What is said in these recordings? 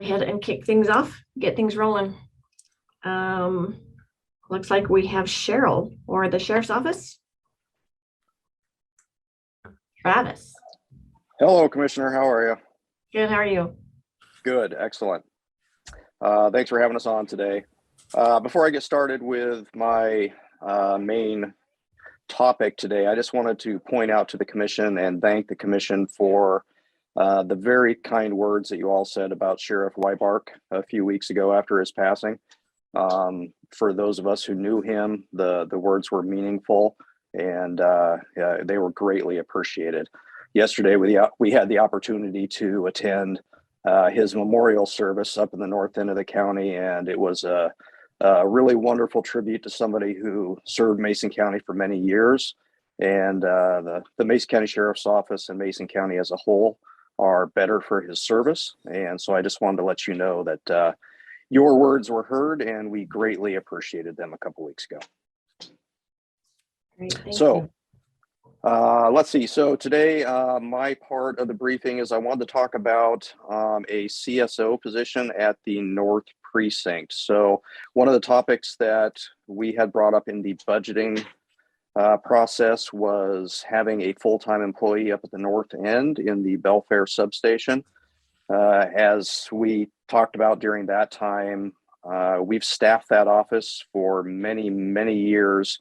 ahead and kick things off, get things rolling. Looks like we have Cheryl or the sheriff's office. Travis. Hello, Commissioner. How are you? Good. How are you? Good. Excellent. Thanks for having us on today. Before I get started with my main topic today, I just wanted to point out to the commission and thank the commission for the very kind words that you all said about Sheriff Weibark a few weeks ago after his passing. For those of us who knew him, the words were meaningful and they were greatly appreciated. Yesterday, we had the opportunity to attend his memorial service up in the north end of the county, and it was a really wonderful tribute to somebody who served Mason County for many years. And the Mason County Sheriff's Office and Mason County as a whole are better for his service. And so I just wanted to let you know that your words were heard, and we greatly appreciated them a couple weeks ago. Great, thank you. So let's see. So today, my part of the briefing is I wanted to talk about a CSO position at the North Precinct. So one of the topics that we had brought up in the budgeting process was having a full-time employee up at the north end in the Belfair substation. As we talked about during that time, we've staffed that office for many, many years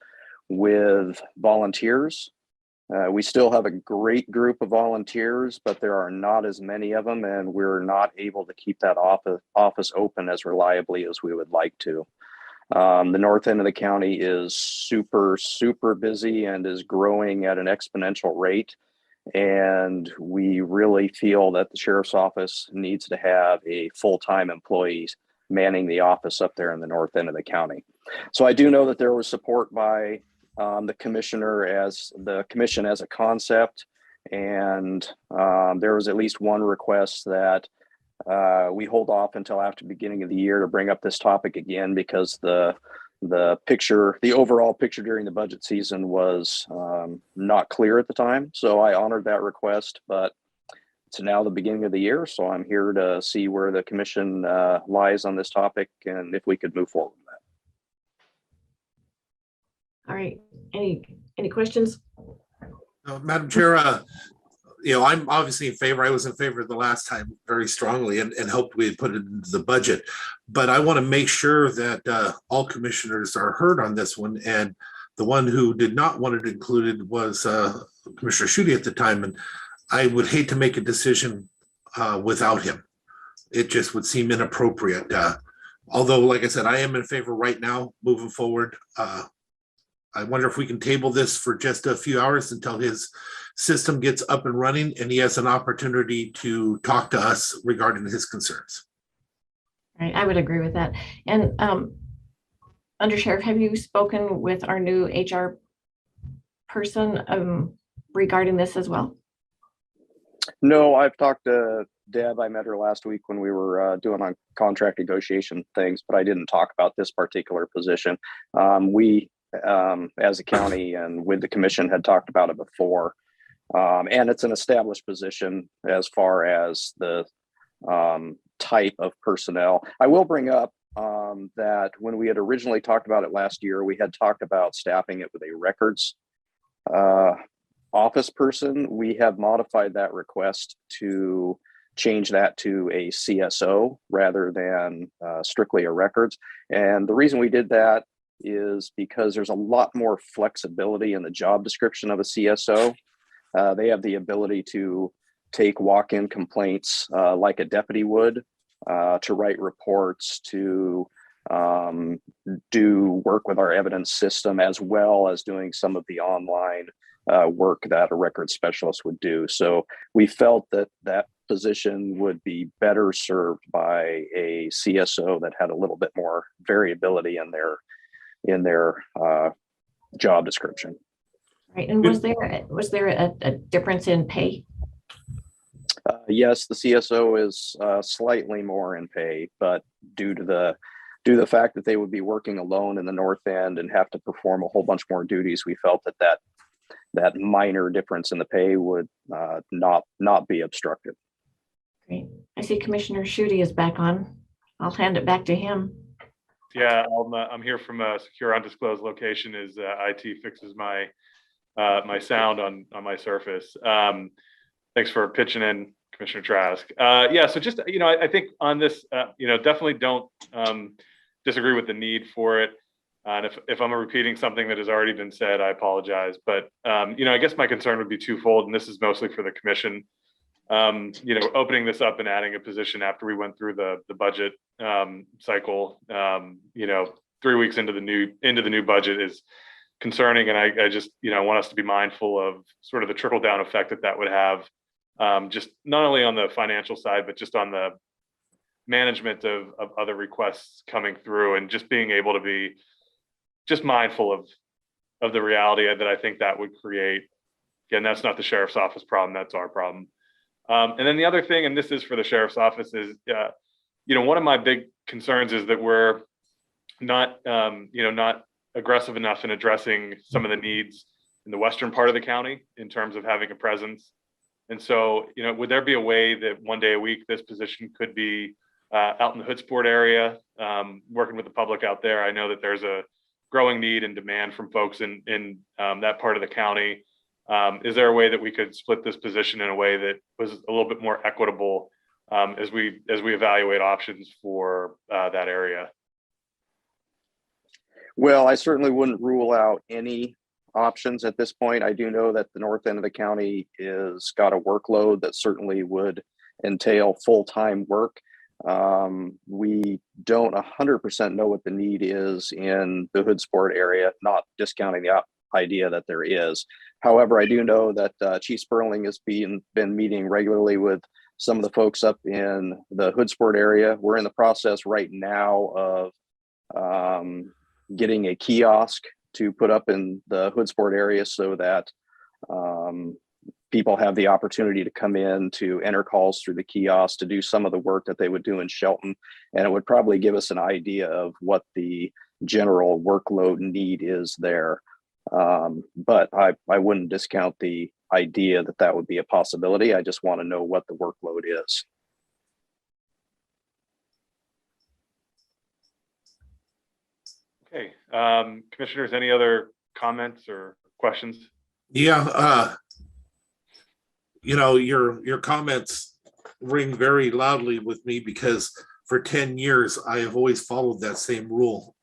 with volunteers. We still have a great group of volunteers, but there are not as many of them, and we're not able to keep that office open as reliably as we would like to. The north end of the county is super, super busy and is growing at an exponential rate. And we really feel that the sheriff's office needs to have a full-time employee manning the office up there in the north end of the county. So I do know that there was support by the commission as a concept, and there was at least one request that we hold off until after the beginning of the year to bring up this topic again, because the overall picture during the budget season was not clear at the time. So I honored that request, but it's now the beginning of the year, so I'm here to see where the commission lies on this topic and if we could move forward with that. all right, any questions? Madam Chair, I'm obviously in favor. I was in favor the last time very strongly and hoped we had put it into the budget. But I want to make sure that all commissioners are heard on this one. And the one who did not want it included was Commissioner Schutte at the time. And I would hate to make a decision without him. It just would seem inappropriate. Although, like I said, I am in favor right now moving forward. I wonder if we can table this for just a few hours until his system gets up and running and he has an opportunity to talk to us regarding his concerns. Right, I would agree with that. And Undersheriff, have you spoken with our new HR person regarding this as well? No, I've talked to Deb. I met her last week when we were doing on contract negotiation things, but I didn't talk about this particular position. We as a county and with the commission had talked about it before. And it's an established position as far as the type of personnel. I will bring up that when we had originally talked about it last year, we had talked about staffing it with a records office person. We have modified that request to change that to a CSO rather than strictly a records. And the reason we did that is because there's a lot more flexibility in the job description of a CSO. They have the ability to take walk-in complaints like a deputy would, to write reports, to do work with our evidence system, as well as doing some of the online work that a record specialist would do. So we felt that that position would be better served by a CSO that had a little bit more variability in their job description. Right, and was there a difference in pay? Yes, the CSO is slightly more in pay, but due to the fact that they would be working alone in the north end and have to perform a whole bunch more duties, we felt that minor difference in the pay would not be obstructive. Great. I see Commissioner Schutte is back on. I'll hand it back to him. Yeah, I'm here from a secure undisclosed location as IT fixes my my sound on my Surface. Thanks for pitching in, Commissioner Trask. Yeah, so just, I think on this, definitely don't disagree with the need for it. And if I'm repeating something that has already been said, I apologize. But, I guess my concern would be twofold, and this is mostly for the commission. Opening this up and adding a position after we went through the budget cycle, 3 weeks into the new budget is concerning. And I just, want us to be mindful of sort of the trickle down effect that would have, just not only on the financial side, but just on the management of other requests coming through, and just being able to be just mindful of the reality that I think that would create. Again, that's not the sheriff's office problem, that's our problem. And then the other thing, and this is for the sheriff's office, is, one of my big concerns is that we're not, not aggressive enough in addressing some of the needs in the western part of the county in terms of having a presence. And so, would there be a way that one day a week this position could be out in the Hoodsport area, working with the public out there? I know that there's a growing need and demand from folks in that part of the county. Is there a way that we could split this position in a way that was a little bit more equitable as we evaluate options for that area? Well, I certainly wouldn't rule out any options at this point. I do know that the north end of the county is got a workload that certainly would entail full-time work. We don't 100% know what the need is in the Hoodsport area, not discounting the idea that there is. However, I do know that Chief Sperling has been meeting regularly with some of the folks up in the Hoodsport area. We're in the process right now of getting a kiosk to put up in the Hoodsport area so that people have the opportunity to come in to enter calls through the kiosk to do some of the work that they would do in Shelton. And it would probably give us an idea of what the general workload need is there. But I wouldn't discount the idea that would be a possibility. I just want to know what the workload is. Okay, commissioners, any other comments or questions? Yeah, your comments ring very loudly with me because for 10 years, I have always followed that same rule.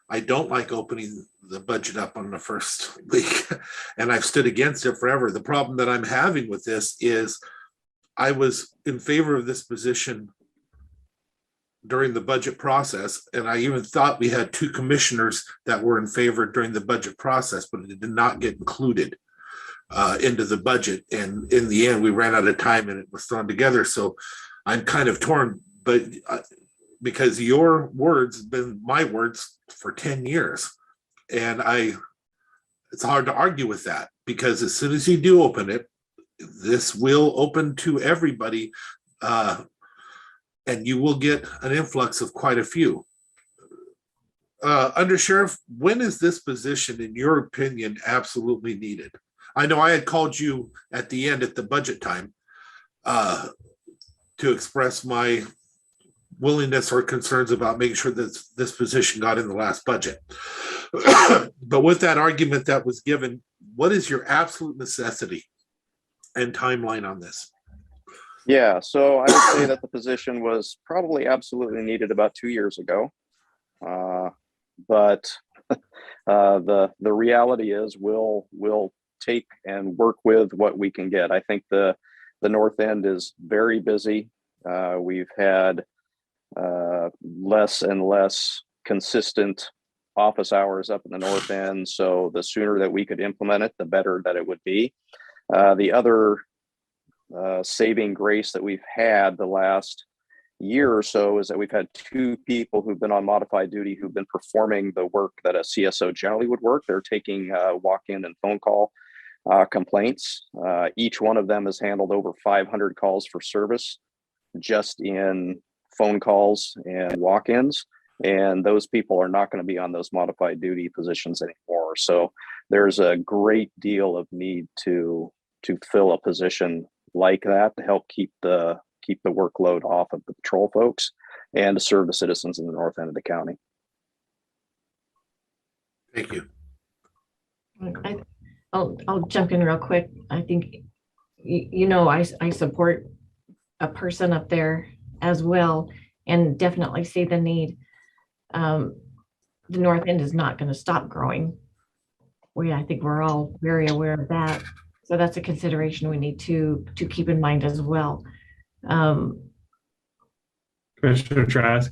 I don't like opening the budget up on the first week, and I've stood against it forever. The problem that I'm having with this is I was in favor of this position during the budget process, and I even thought we had 2 commissioners that were in favor during the budget process, but it did not get included into the budget. And in the end, we ran out of time and it was thrown together. So I'm kind of torn, but because your words have been my words for 10 years. And it's hard to argue with that, because as soon as you do open it, this will open to everybody, and you will get an influx of quite a few. Undersheriff, when is this position, in your opinion, absolutely needed? I know I had called you at the end at the budget time to express my willingness or concerns about making sure that this position got in the last budget. But with that argument that was given, what is your absolute necessity and timeline on this? Yeah, so I would say that the position was probably absolutely needed about 2 years ago. But the reality is we'll take and work with what we can get. I think the north end is very busy. We've had less and less consistent office hours up in the north end. So the sooner that we could implement it, the better that it would be. The other saving grace that we've had the last year or so is that we've had 2 people who've been on modified duty who've been performing the work that a CSO generally would work. They're taking walk-in and phone call complaints. Each one of them has handled over 500 calls for service just in phone calls and walk-ins. And those people are not going to be on those modified duty positions anymore. So there's a great deal of need to fill a position like that to help keep the keep the workload off of the patrol folks and to serve the citizens in the north end of the county. Thank you. I'll jump in real quick. I think, I support a person up there as well and definitely see the need. The north end is not going to stop growing. I think we're all very aware of that. So that's a consideration we need to keep in mind as well. Commissioner Trask?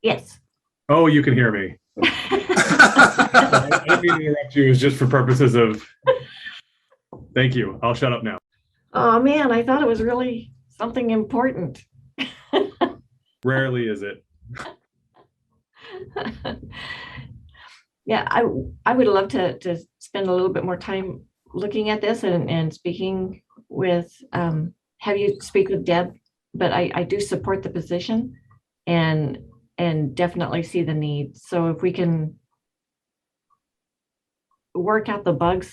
Yes. Oh, you can hear me. I didn't mean to interrupt you. It was just for purposes of, thank you. I'll shut up now. Oh man, I thought it was really something important. Rarely is it. Yeah, I would love to spend a little bit more time looking at this and speaking with, have you speak with Deb, but I do support the position and definitely see the need. So if we can work out the bugs,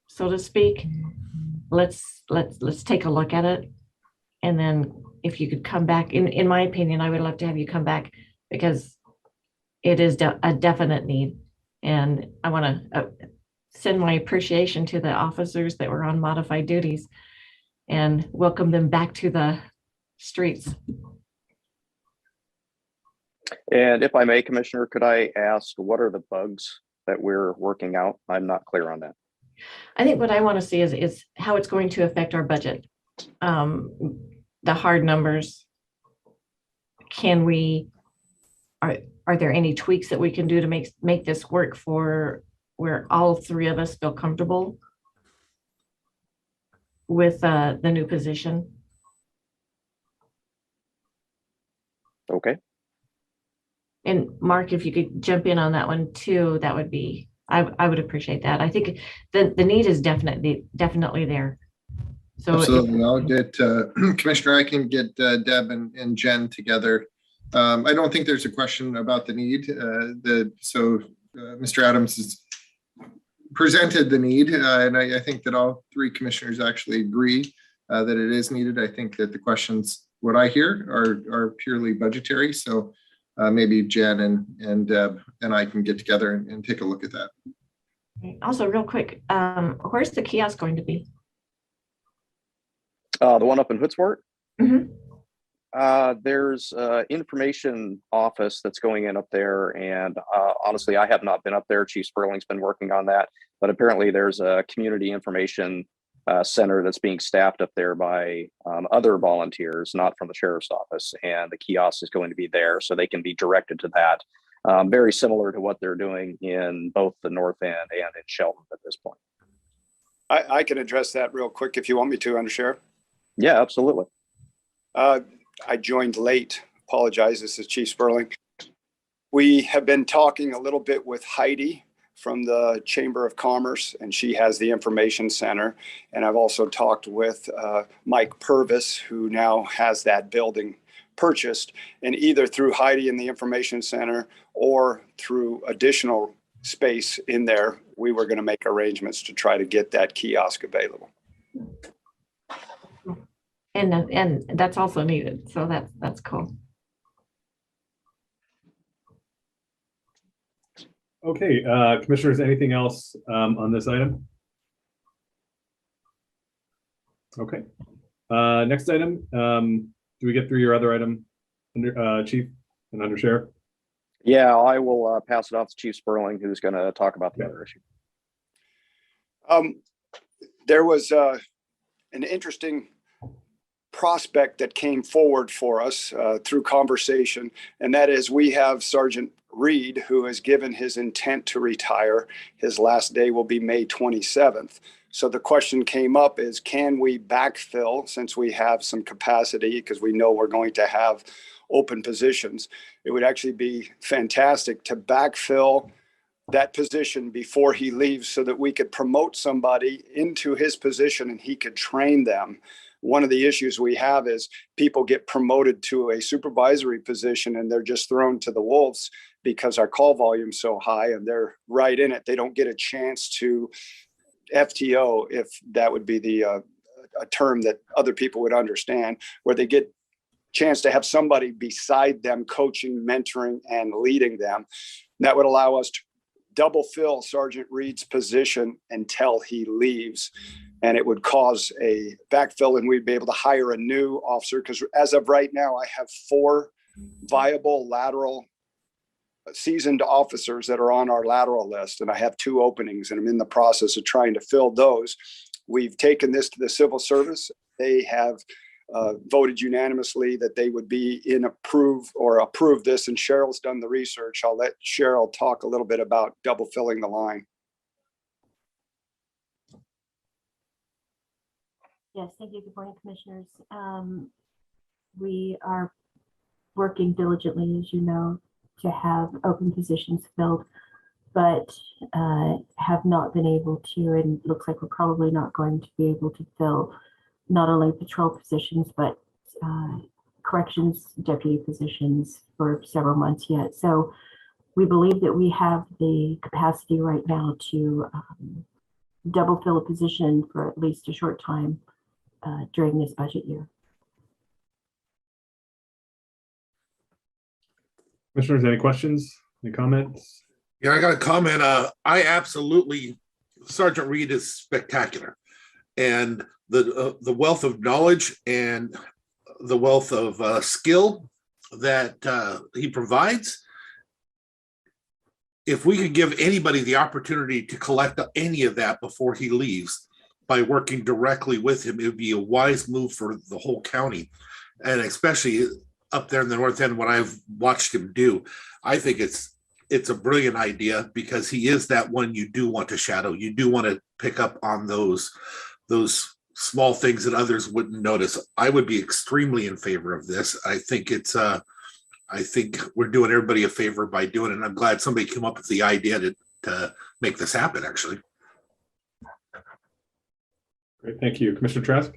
so to speak, let's take a look at it. And then if you could come back, in my opinion, I would love to have you come back because it is a definite need. And I want to send my appreciation to the officers that were on modified duties and welcome them back to the streets. And if I may, Commissioner, could I ask what are the bugs that we're working out? I'm not clear on that. I think what I want to see is how it's going to affect our budget. The hard numbers. Are there any tweaks that we can do to make this work for where all three of us feel comfortable with the new position? Okay. And Mark, if you could jump in on that one too, that would be, I would appreciate that. I think the need is definitely there. So absolutely. I'll get Commissioner, I can get Deb and Jen together. I don't think there's a question about the need. Mr. Adams has presented the need, and I think that all three commissioners actually agree that it is needed. I think that the questions, what I hear, are purely budgetary. So maybe Jen and Deb and I can get together and take a look at that. Also, real quick, where's the kiosk going to be? The one up in Hoodsport? Mm-hmm. There's information office that's going in up there. And honestly, I have not been up there. Chief Sperling's been working on that. But apparently there's a community information center that's being staffed up there by other volunteers, not from the sheriff's office. And the kiosk is going to be there so they can be directed to that. Very similar to what they're doing in both the North End and in Shelton at this point. I can address that real quick if you want me to, Undersheriff. Yeah, absolutely. I joined late. Apologize. This is Chief Sperling. We have been talking a little bit with Heidi from the Chamber of Commerce, and she has the information center. And I've also talked with Mike Purvis, who now has that building purchased. And either through Heidi in the information center or through additional space in there, we were going to make arrangements to try to get that kiosk available. And that's also needed. So that's cool. Okay, commissioners, anything else on this item? Okay. Next item. Do we get through your other item, Chief and Undersheriff? Yeah, I will pass it off to Chief Sperling, who's going to talk about the other issue. There was an interesting prospect that came forward for us through conversation, and that is we have Sergeant Reed, who has given his intent to retire. His last day will be May 27th. So the question came up is, can we backfill since we have some capacity, because we know we're going to have open positions? It would actually be fantastic to backfill that position before he leaves so that we could promote somebody into his position and he could train them. One of the issues we have is people get promoted to a supervisory position and they're just thrown to the wolves because our call volume is so high and they're right in it. They don't get a chance to FTO, if that would be the a term that other people would understand, where they get chance to have somebody beside them coaching, mentoring, and leading them. That would allow us to double fill Sergeant Reed's position until he leaves. And it would cause a backfill, and we'd be able to hire a new officer, because as of right now, I have 4 viable lateral seasoned officers that are on our lateral list, and I have 2 openings, and I'm in the process of trying to fill those. We've taken this to the civil service. They have voted unanimously that they would be in approve this, and Cheryl's done the research. I'll let Cheryl talk a little bit about double filling the line. Yes, thank you. Good morning, commissioners. We are working diligently, as you know, to have open positions filled, but have not been able to, and looks like we're probably not going to be able to fill not only patrol positions, but corrections deputy positions for several months yet. So we believe that we have the capacity right now to double fill a position for at least a short time during this budget year. Commissioners, any questions, any comments? Yeah, I got a comment. Sergeant Reed is spectacular. And the wealth of knowledge and the wealth of skill that he provides, if we could give anybody the opportunity to collect any of that before he leaves by working directly with him, it would be a wise move for the whole county. And especially up there in the north end, what I've watched him do, I think it's a brilliant idea, because he is that one you do want to shadow. You do want to pick up on those small things that others wouldn't notice. I would be extremely in favor of this. I think we're doing everybody a favor by doing it. And I'm glad somebody came up with the idea to make this happen, actually. Great, thank you. Commissioner Trask?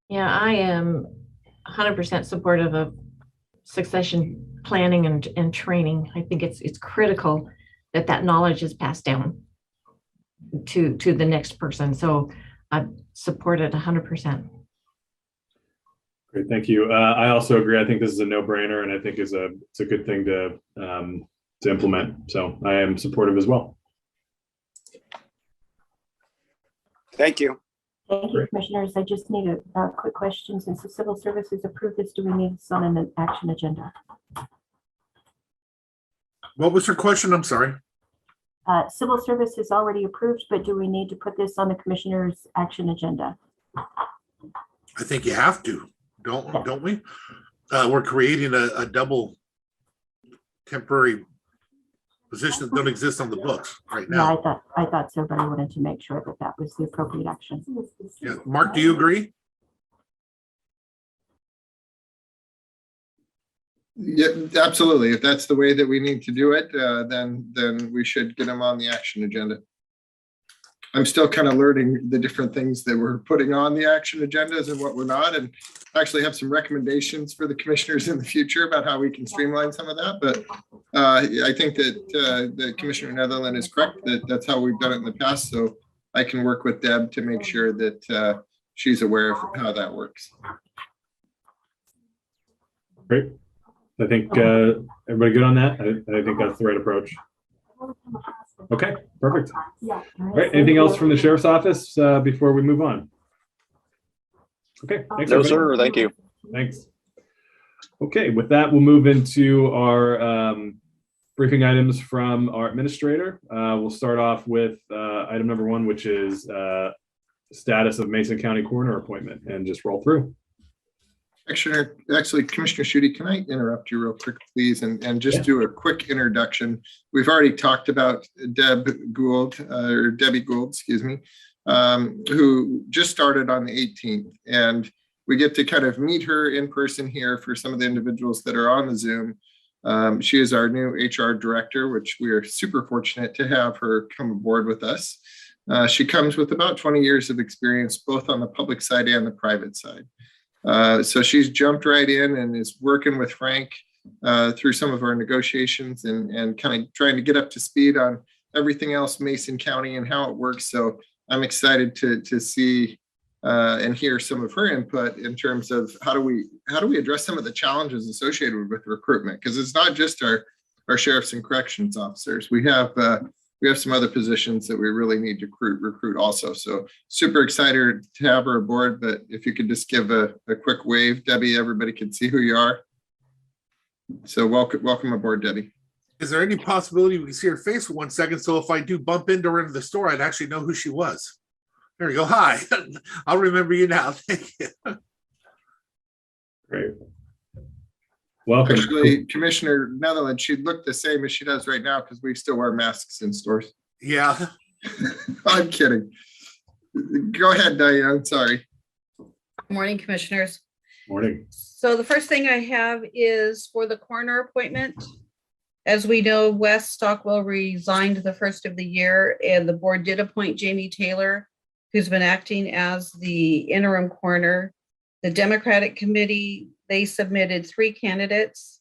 Yeah, I am 100% supportive of succession planning and training. I think it's critical that knowledge is passed down to the next person. So I support it 100%. Great, thank you. I also agree. I think this is a no-brainer, and I think it's a good thing to implement. So I am supportive as well. Thank you. Thank you, commissioners. I just need a quick question. Since the civil services approved this, do we need this on an action agenda? What was your question? I'm sorry. Civil service is already approved, but do we need to put this on the commissioner's action agenda? I think you have to, don't we? We're creating a double temporary position that don't exist on the books right now. Yeah, I thought so, but I wanted to make sure that was the appropriate action. Yeah. Mark, do you agree? Yeah, absolutely. If that's the way that we need to do it, then we should get them on the action agenda. I'm still kind of learning the different things that we're putting on the action agendas and what we're not, and actually have some recommendations for the commissioners in the future about how we can streamline some of that. But I think that the Commissioner Netherland is correct, that that's how we've done it in the past. So I can work with Deb to make sure that she's aware of how that works. Great. I think everybody good on that? I think that's the right approach. Okay, perfect. All right, anything else from the sheriff's office before we move on? Okay, thanks. No, everybody. sir. Thank you. Thanks. Okay, with that, we'll move into our briefing items from our administrator. We'll start off with item number 1, which is status of Mason County coroner appointment, and just roll through. Actually, Commissioner Schutte, can I interrupt you real quick, please, and just do a quick introduction? We've already talked about Debbie Gould, excuse me, who just started on the 18th, and we get to kind of meet her in person here for some of the individuals that are on the Zoom. She is our new HR director, which we are super fortunate to have her come aboard with us. She comes with about 20 years of experience, both on the public side and the private side. So she's jumped right in and is working with Frank through some of our negotiations and kind of trying to get up to speed on everything else Mason County and how it works. So I'm excited to see and hear some of her input in terms of how do we address some of the challenges associated with recruitment, because it's not just our sheriffs and corrections officers. We have some other positions that we really need to recruit also. So super excited to have her aboard, but if you could just give a quick wave, Debbie, everybody can see who you are. So welcome aboard, Debbie. Is there any possibility we can see her face for 1 second? So if I do bump into her in the store, I'd actually know who she was. There you go. Hi. I'll remember you now. Thank you. Great. Welcome. Actually, Commissioner Netherland, she looked the same as she does right now because we still wear masks in stores. Yeah. I'm kidding. Go ahead, Diane. I'm sorry. Morning, Commissioners. Morning. So the first thing I have is for the coroner appointment. As we know, Wes Stockwell resigned the first of the year, and the board did appoint Jamie Taylor, who's been acting as the interim coroner. The Democratic Committee, they submitted 3 candidates,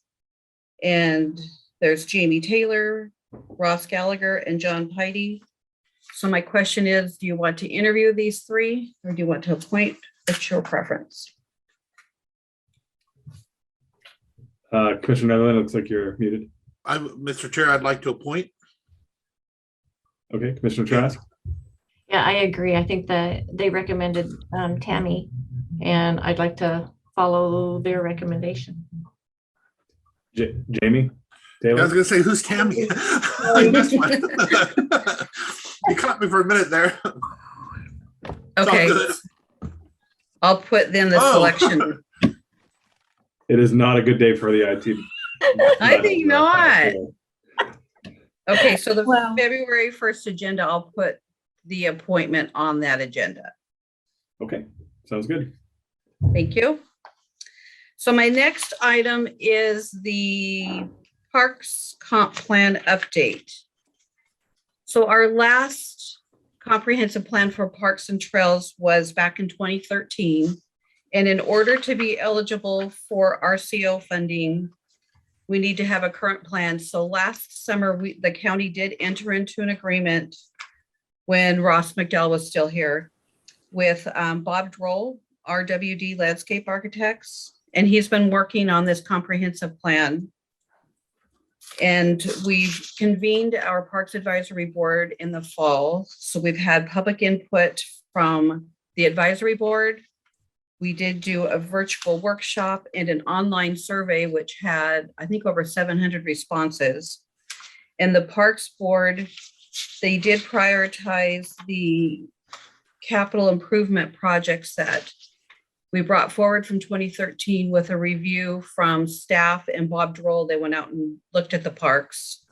and there's Jamie Taylor, Ross Gallagher, and John Piety. So my question is, do you want to interview these 3, or do you want to appoint? What's your preference? Commissioner Netherland, looks like you're muted. Mr. Chair, I'd like to appoint. Okay, Commissioner Trask. Yeah, I agree. I think that they recommended Tammy, and I'd like to follow their recommendation. Jamie I Taylor. was going to say, who's Tammy? I missed one. You caught me for a minute there. Okay, I'll put then the selection. It is not a good day for the IT. I think not. Okay, so the Well- February 1st agenda, I'll put the appointment on that agenda. Okay, sounds good. Thank you. So my next item is the Parks Comp Plan update. So our last comprehensive plan for parks and trails was back in 2013. And in order to be eligible for RCO funding, we need to have a current plan. So last summer, the county did enter into an agreement when Ross McDowell was still here with Bob Droll, RWD Landscape Architects, and he's been working on this comprehensive plan. And we've convened our Parks Advisory Board in the fall. So we've had public input from the advisory board. We did do a virtual workshop and an online survey, which had, I think, over 700 responses. And the Parks Board, they did prioritize the capital improvement projects that we brought forward from 2013 with a review from staff and Bob Droll. They went out and looked at the parks.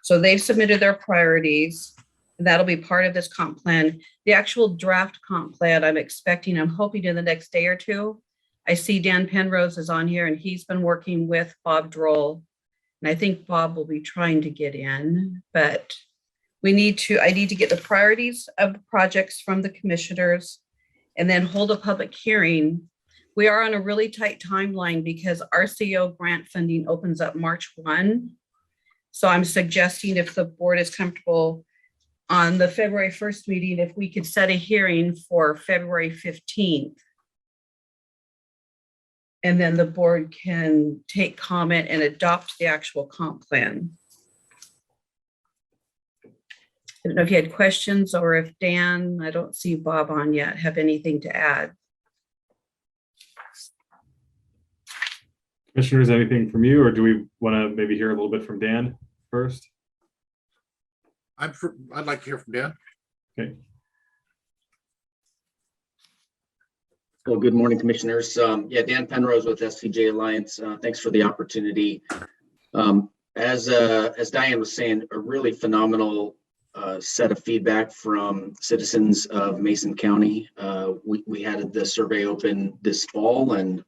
So they've submitted their priorities. And that'll be part of this comp plan. The actual draft comp plan I'm hoping in the next day or two. I see Dan Penrose is on here and he's been working with Bob Droll. And I think Bob will be trying to get in, but I need to get the priorities of the projects from the commissioners and then hold a public hearing. We are on a really tight timeline because RCO grant funding opens up March 1. So I'm suggesting, if the board is comfortable, on the February 1st meeting, if we could set a hearing for February 15th. And then the board can take comment and adopt the actual comp plan. I don't know if you had questions or if Dan, I don't see Bob on yet, have anything to add. Commissioners, anything from you, or do we want to maybe hear a little bit from Dan first? I'd like to hear from Dan. Okay. Well, good morning, Commissioners. Yeah, Dan Penrose with SCJ Alliance. Thanks for the opportunity. As Diane was saying, a really phenomenal set of feedback from citizens of Mason County. We had the survey open this fall, and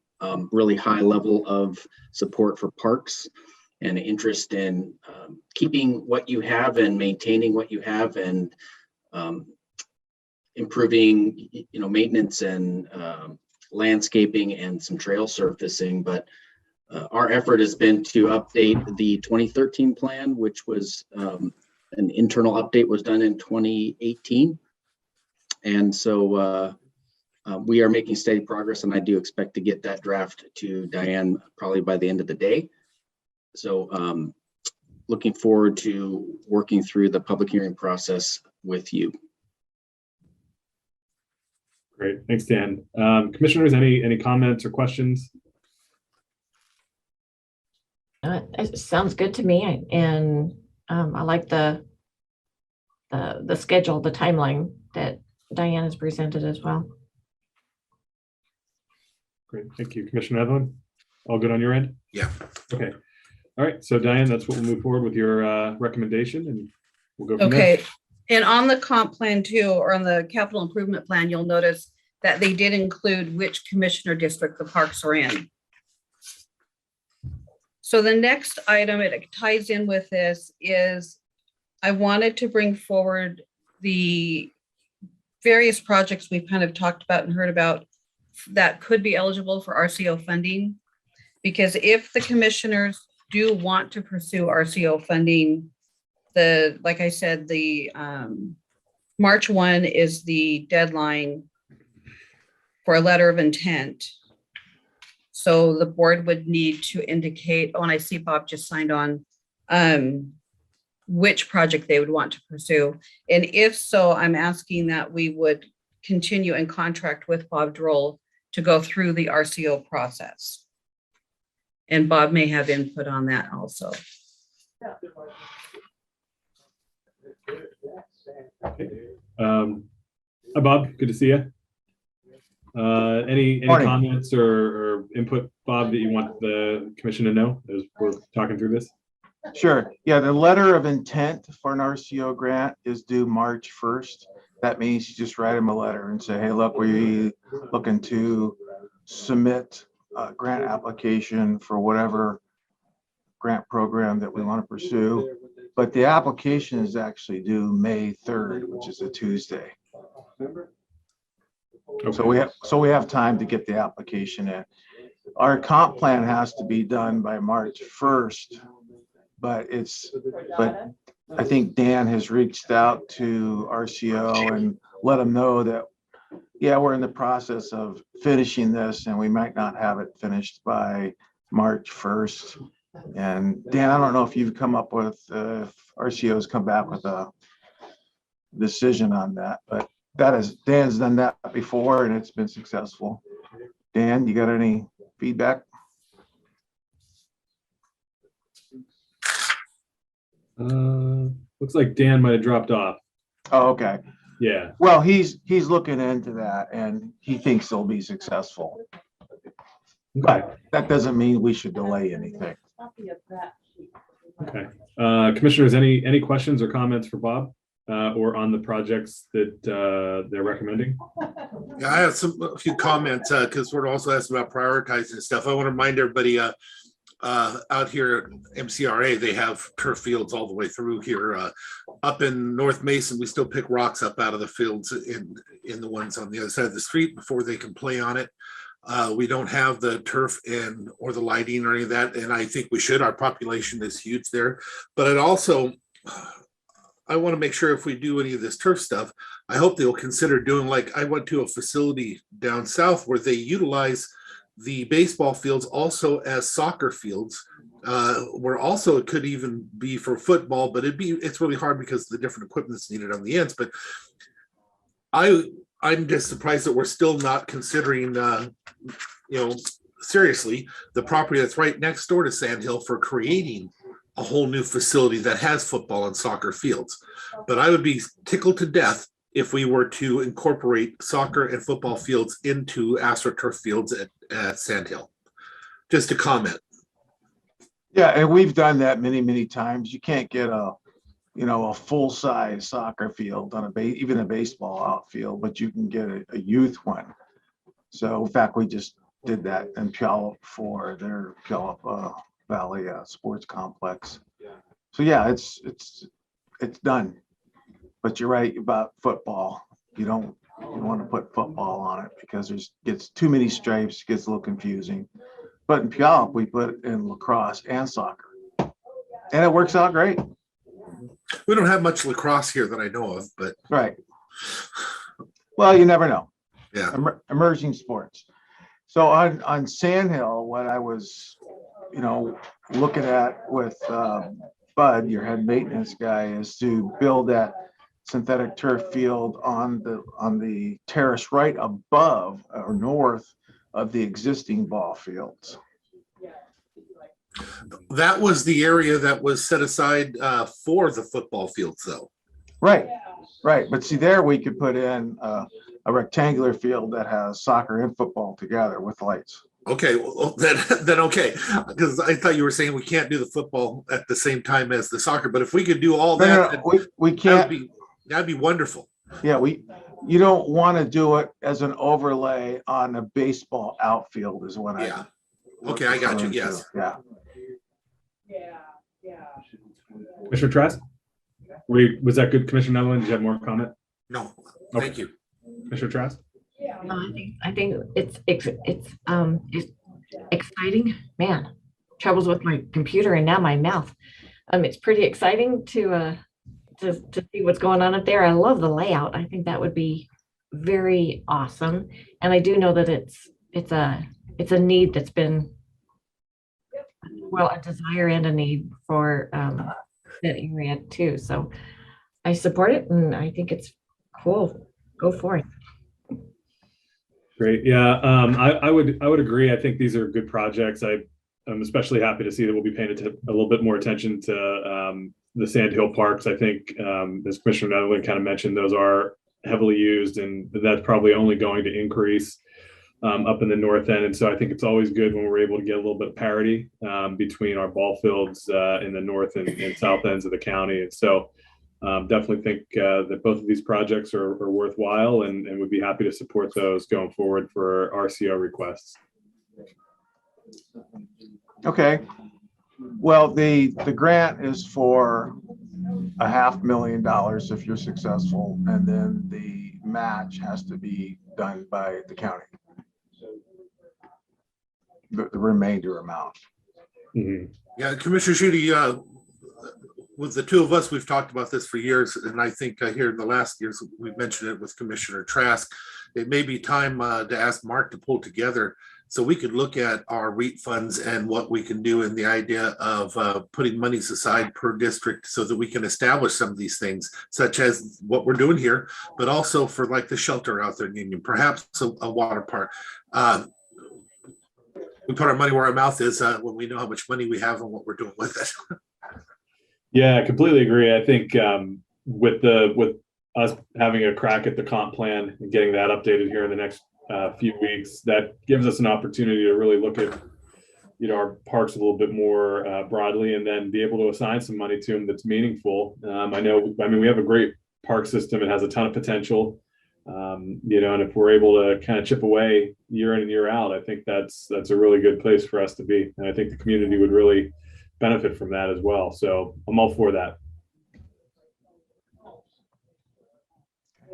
really high level of support for parks and interest in keeping what you have and maintaining what you have, and improving, maintenance and landscaping and some trail surfacing. But our effort has been to update the 2013 plan, which was an internal update was done in 2018. And so We are making steady progress, and I do expect to get that draft to Diane probably by the end of the day. So looking forward to working through the public hearing process with you. Great, thanks, Dan. Commissioners, any comments or questions? It sounds good to me, and I like the schedule, the timeline that Diane has presented as well. Great, thank you. Commissioner Evelyn, all good on your end? Yeah. Okay. All right, so Diane, that's what we'll move forward with your recommendation, and we'll go from there. Okay, and on the comp plan too, or on the capital improvement plan, you'll notice that they did include which commissioner district the parks are in. So the next item, it ties in with this, is I wanted to bring forward the various projects we've kind of talked about and heard about that could be eligible for RCO funding. Because if the commissioners do want to pursue RCO funding, like I said, the March 1 is the deadline for a letter of intent. So the board would need to indicate, oh, and I see Bob just signed on, which project they would want to pursue. And if so, I'm asking that we would continue and contract with Bob Droll to go through the RCO process. And Bob may have input on that also. Hi, Bob, good to see you. Any Morning. comments or input, Bob, that you want the commission to know as we're talking through this? Sure. Yeah, the letter of intent for an RCO grant is due March 1st. That means you just write them a letter and say, hey, look, we're looking to submit a grant application for whatever grant program that we want to pursue. But the application is actually due May 3rd, which is a Tuesday. Okay. So we have time to get the application in. Our comp plan has to be done by March 1st, but I think Dan has reached out to RCO and let them know that, yeah, we're in the process of finishing this and we might not have it finished by March 1st. And Dan, I don't know if you've come up with, RCO's come back with a decision on that, but Dan's done that before and it's been successful. Dan, you got any feedback? Looks like Dan might have dropped off. Oh, okay. Yeah. Well, he's looking into that and he thinks they'll be successful. Okay. But that doesn't mean we should delay anything. Okay. Commissioners, any questions or comments for Bob or on the projects that they're recommending? Yeah, I have a few comments because we're also asking about prioritizing stuff. I want to remind everybody out here at MCRA, they have turf fields all the way through here. Up in North Mason, we still pick rocks up out of the fields in the ones on the other side of the street before they can play on it. We don't have the turf or the lighting or any of that, and I think we should. Our population is huge there. But it also, I want to make sure if we do any of this turf stuff, I hope they'll consider doing, like I went to a facility down south where they utilize the baseball fields also as soccer fields, where also it could even be for football, but it's really hard because of the different equipment that's needed on the ends. But I'm just surprised that we're still not considering, seriously, the property that's right next door to Sand Hill for creating a whole new facility that has football and soccer fields. But I would be tickled to death if we were to incorporate soccer and football fields into AstroTurf fields at Sand Hill. Just a comment. Yeah, and we've done that many, many times. You can't get a full-size soccer field on even a baseball outfield, but you can get a youth one. So in fact, we just did that in Puyallup for their Puyallup Valley Sports Complex. So yeah, it's done. But you're right about football. You want to put football on it because gets too many stripes, gets a little confusing. But in Puyallup, we put in lacrosse and soccer, and it works out great. We don't have much lacrosse here that I know of, but right. Well, you never know. Yeah. Emerging sports. So on Sandhill, what I was, looking at with Bud, your head maintenance guy, is to build that synthetic turf field on the terrace right above or north of the existing ball fields. That was the area that was set aside for the football fields, though. Right. But see, there we could put in a rectangular field that has soccer and football together with lights. Okay, well, then okay, because I thought you were saying we can't do the football at the same time as the soccer, but if we could do all that, we can't. That'd be wonderful. Yeah, you don't want to do it as an overlay on a baseball outfield, is what Yeah. Okay, I got you. Yes. Yeah. Commissioner Trask? Was that good, Commissioner Netherland? Did you have more comment? No, thank Okay. you. Commissioner Trask? I think it's exciting. Man, troubles with my computer and now my mouth. It's pretty exciting to see what's going on up there. I love the layout. I think that would be very awesome. And I do know that it's a need that's been, well, a desire and a need for that area too. So I support it and I think it's cool. Go forth. Great. Yeah, I would agree. I think these are good projects. I'm especially happy to see that we'll be paying a little bit more attention to the Sandhill parks. I think, as Commissioner Netherland kind of mentioned, those are heavily used, and that's probably only going to increase up in the north end. And so I think it's always good when we're able to get a little bit of parity between our ball fields in the north and south ends of the county. And so definitely think that both of these projects are worthwhile and would be happy to support those going forward for RCO requests. Okay. Well, the grant is for $500,000 if you're successful, and then the match has to be done by the county. The remainder amount. Mm-hmm. Yeah, Commissioner Schutte, with the two of us, we've talked about this for years, and I think here in the last years, we've mentioned it with Commissioner Trask. It may be time to ask Mark to pull together so we could look at our REIT funds and what we can do in the idea of putting monies aside per district so that we can establish some of these things, such as what we're doing here, but also for like the shelter out there in Union, perhaps a water park. We put our money where our mouth is when we know how much money we have and what we're doing with it. Yeah, I completely agree. I think with us having a crack at the comp plan and getting that updated here in the next few weeks, that gives us an opportunity to really look at our parks a little bit more broadly, and then be able to assign some money to them that's meaningful. I mean, we have a great park system. It has a ton of potential. And if we're able to kind of chip away year in and year out, I think that's a really good place for us to be. And I think the community would really benefit from that as well. So I'm all for that.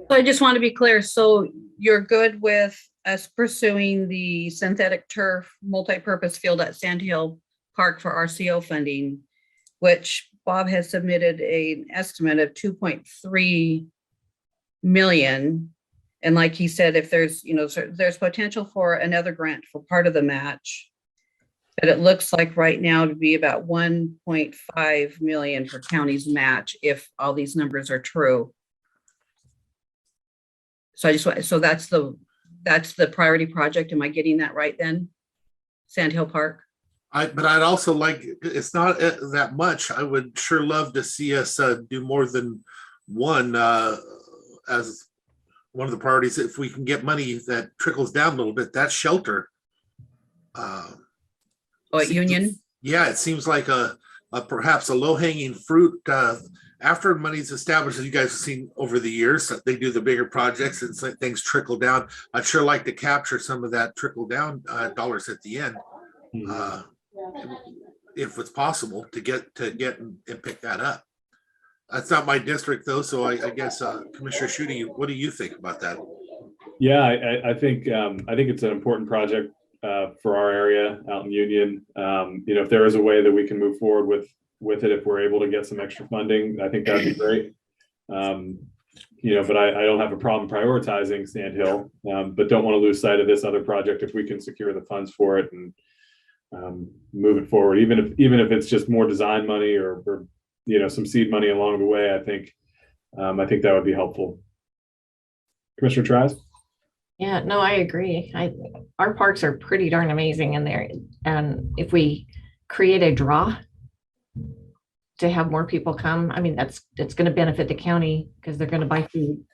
So I just want to be clear. So you're good with us pursuing the synthetic turf multi-purpose field at Sandhill Park for RCO funding, which Bob has submitted an estimate of 2.3 million. And like he said, if there's, there's potential for another grant for part of the match, but it looks like right now to be about 1.5 million for county's match if all these numbers are true. So that's the priority project. Am I getting that right then? Sandhill Park? But I'd also like, it's not that much. I would sure love to see us do more than one as one of the priorities. If we can get money that trickles down a little bit, that shelter. At Union? Yeah, it seems like a perhaps a low-hanging fruit. After money's established, as you guys have seen over the years, they do the bigger projects and so things trickle down. I'd sure like to capture some of that trickle down dollars at the end, if it's possible to get and pick that up. That's not my district though, so I guess Commissioner Schutte, what do you think about that? Yeah, I think it's an important project for our area out in Union. If there is a way that we can move forward with it, if we're able to get some extra funding, I think that'd be great. but I don't have a problem prioritizing Sand Hill, but don't want to lose sight of this other project if we can secure the funds for it and move it forward, even if it's just more design money or some seed money along the way. I think that would be helpful. Commissioner Trask? Yeah, no, I agree. Our parks are pretty darn amazing in there. And if we create a draw to have more people come, I mean, it's going to benefit the county because they're going to buy food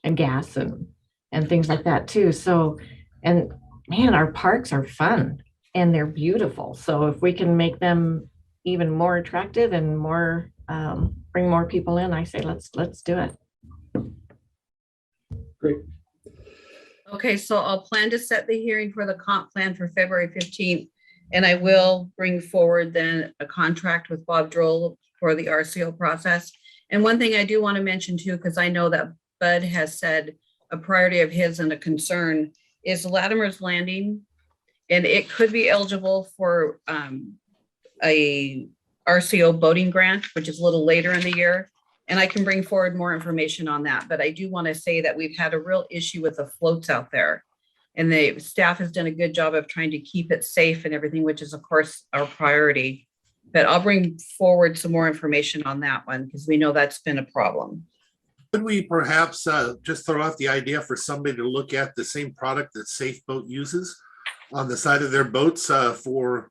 and gas and things like that too. So, and man, our parks are fun and they're beautiful. So if we can make them even more attractive and more, bring more people in, I say, let's do it. Great. Okay, so I'll plan to set the hearing for the comp plan for February 15th. And I will bring forward then a contract with Bob Droll for the RCO process. And one thing I do want to mention too, because I know that Bud has said a priority of his and a concern is Latimer's Landing. And it could be eligible for a RCO boating grant, which is a little later in the year. And I can bring forward more information on that. But I do want to say that we've had a real issue with the floats out there. And the staff has done a good job of trying to keep it safe and everything, which is, of course, our priority. But I'll bring forward some more information on that one because we know that's been a problem. Could we perhaps just throw out the idea for somebody to look at the same product that Safe Boat uses on the side of their boats for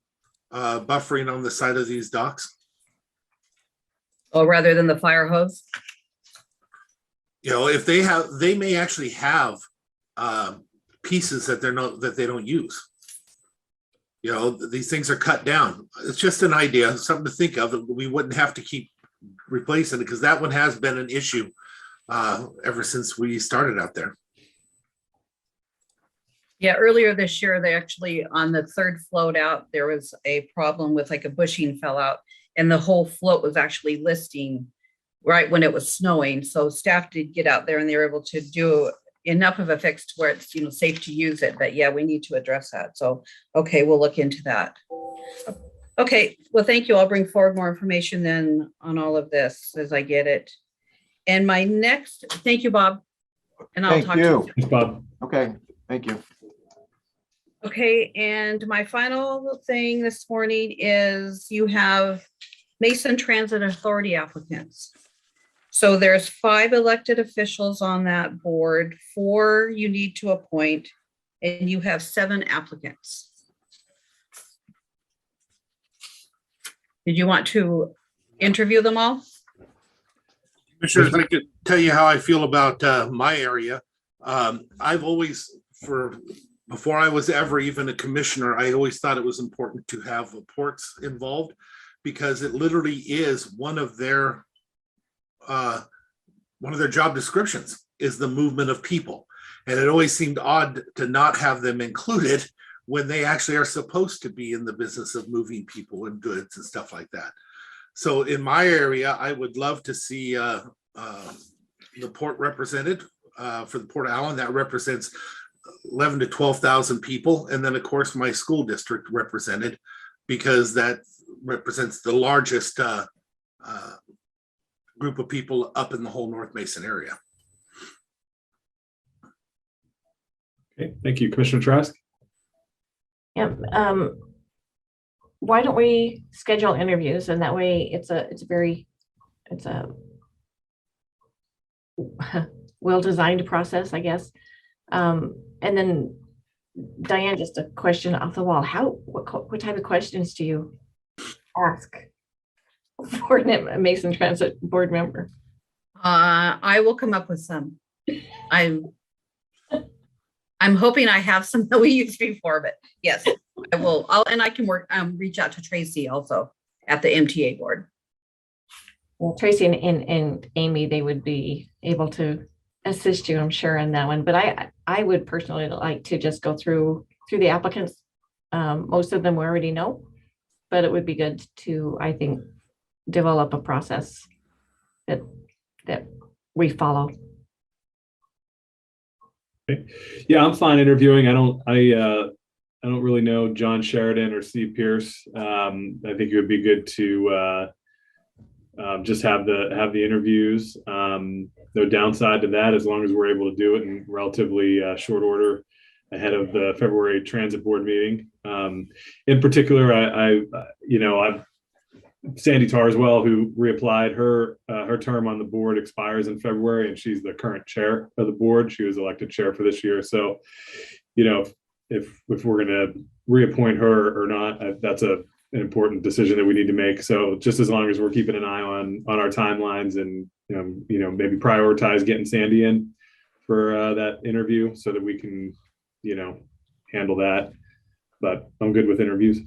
buffering on the side of these docks? Oh, rather than the fire hose? If they may actually have pieces that they don't use. These things are cut down. It's just an idea, something to think of. We wouldn't have to keep replacing it because that one has been an issue ever since we started out there. Yeah, earlier this year, they actually, on the third float out, there was a problem with like a bushing fell out and the whole float was actually listing right when it was snowing. So staff did get out there and they were able to do enough of a fix to where it's safe to use it. But yeah, we need to address that. So, okay, we'll look into that. Okay, well, thank you. I'll bring forward more information then on all of this as I get it. And my next, thank you, Bob. And I'll talk to you. Thanks, Bob. Okay, thank you. Okay, and my final thing this morning is you have Mason Transit Authority applicants. So there's 5 elected officials on that board, 4 you need to appoint, and you have 7 applicants. Did you want to interview them all? Commissioners, I could tell you how I feel about my area. I've always, before I was ever even a commissioner, I always thought it was important to have ports involved because it literally is one of their job descriptions is the movement of people. And it always seemed odd to not have them included when they actually are supposed to be in the business of moving people and goods and stuff like that. So in my area, I would love to see the port represented for the Port of Allen. That represents 11 to 12,000 people. And then of course my school district represented because that represents the largest group of people up in the whole North Mason area. Okay, thank you. Commissioner Trask? Yeah. Why don't we schedule interviews and that way it's a well-designed process, I guess. And then Diane, just a question off the wall. What type of questions do you ask for a Mason Transit board member? I will come up with some. I'm hoping I have some that we used before, but yes, I will. And I can reach out to Tracy also at the MTA board. Well, Tracy and Amy, they would be able to assist you, I'm sure, in that one. But I would personally like to just go through the applicants. Most of them we already know, but it would be good to, I think, develop a process that we follow. Okay. Yeah, I'm fine interviewing. I don't really know John Sheridan or Steve Pierce. I think it would be good to just have the interviews. No downside to that, as long as we're able to do it in relatively short order ahead of the February Transit Board meeting. In particular, I've Sandy Tarswell, who reapplied, her term on the board expires in February, and she's the current chair of the board. She was elected chair for this year. So, if we're going to reappoint her or not, that's an important decision that we need to make. So just as long as we're keeping an eye on our timelines and, maybe prioritize getting Sandy in for that interview so that we can, handle that. But I'm good with interviews.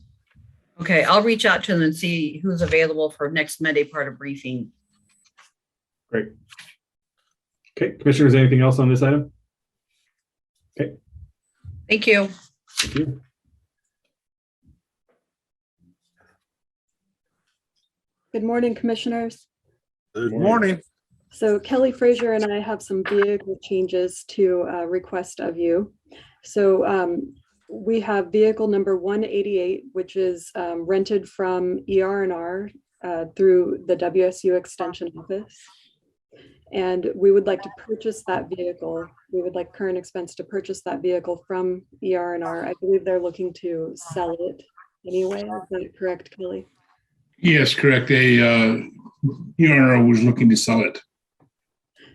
Okay, I'll reach out to them and see who's available for next Monday part of briefing. Great. Okay, commissioners, anything else on this item? Okay. Thank you. Thank you. Good morning, commissioners. Good morning. So Kelly Frazier and I have some vehicle changes to request of you. So we have vehicle number 188, which is rented from ER&R through the WSU Extension office. And we would like to purchase that vehicle. We would like current expense to purchase that vehicle from ER&R. I believe they're looking to sell it anyway. Is that correct, Kelly? Yes, correct. ER&R was looking to sell it.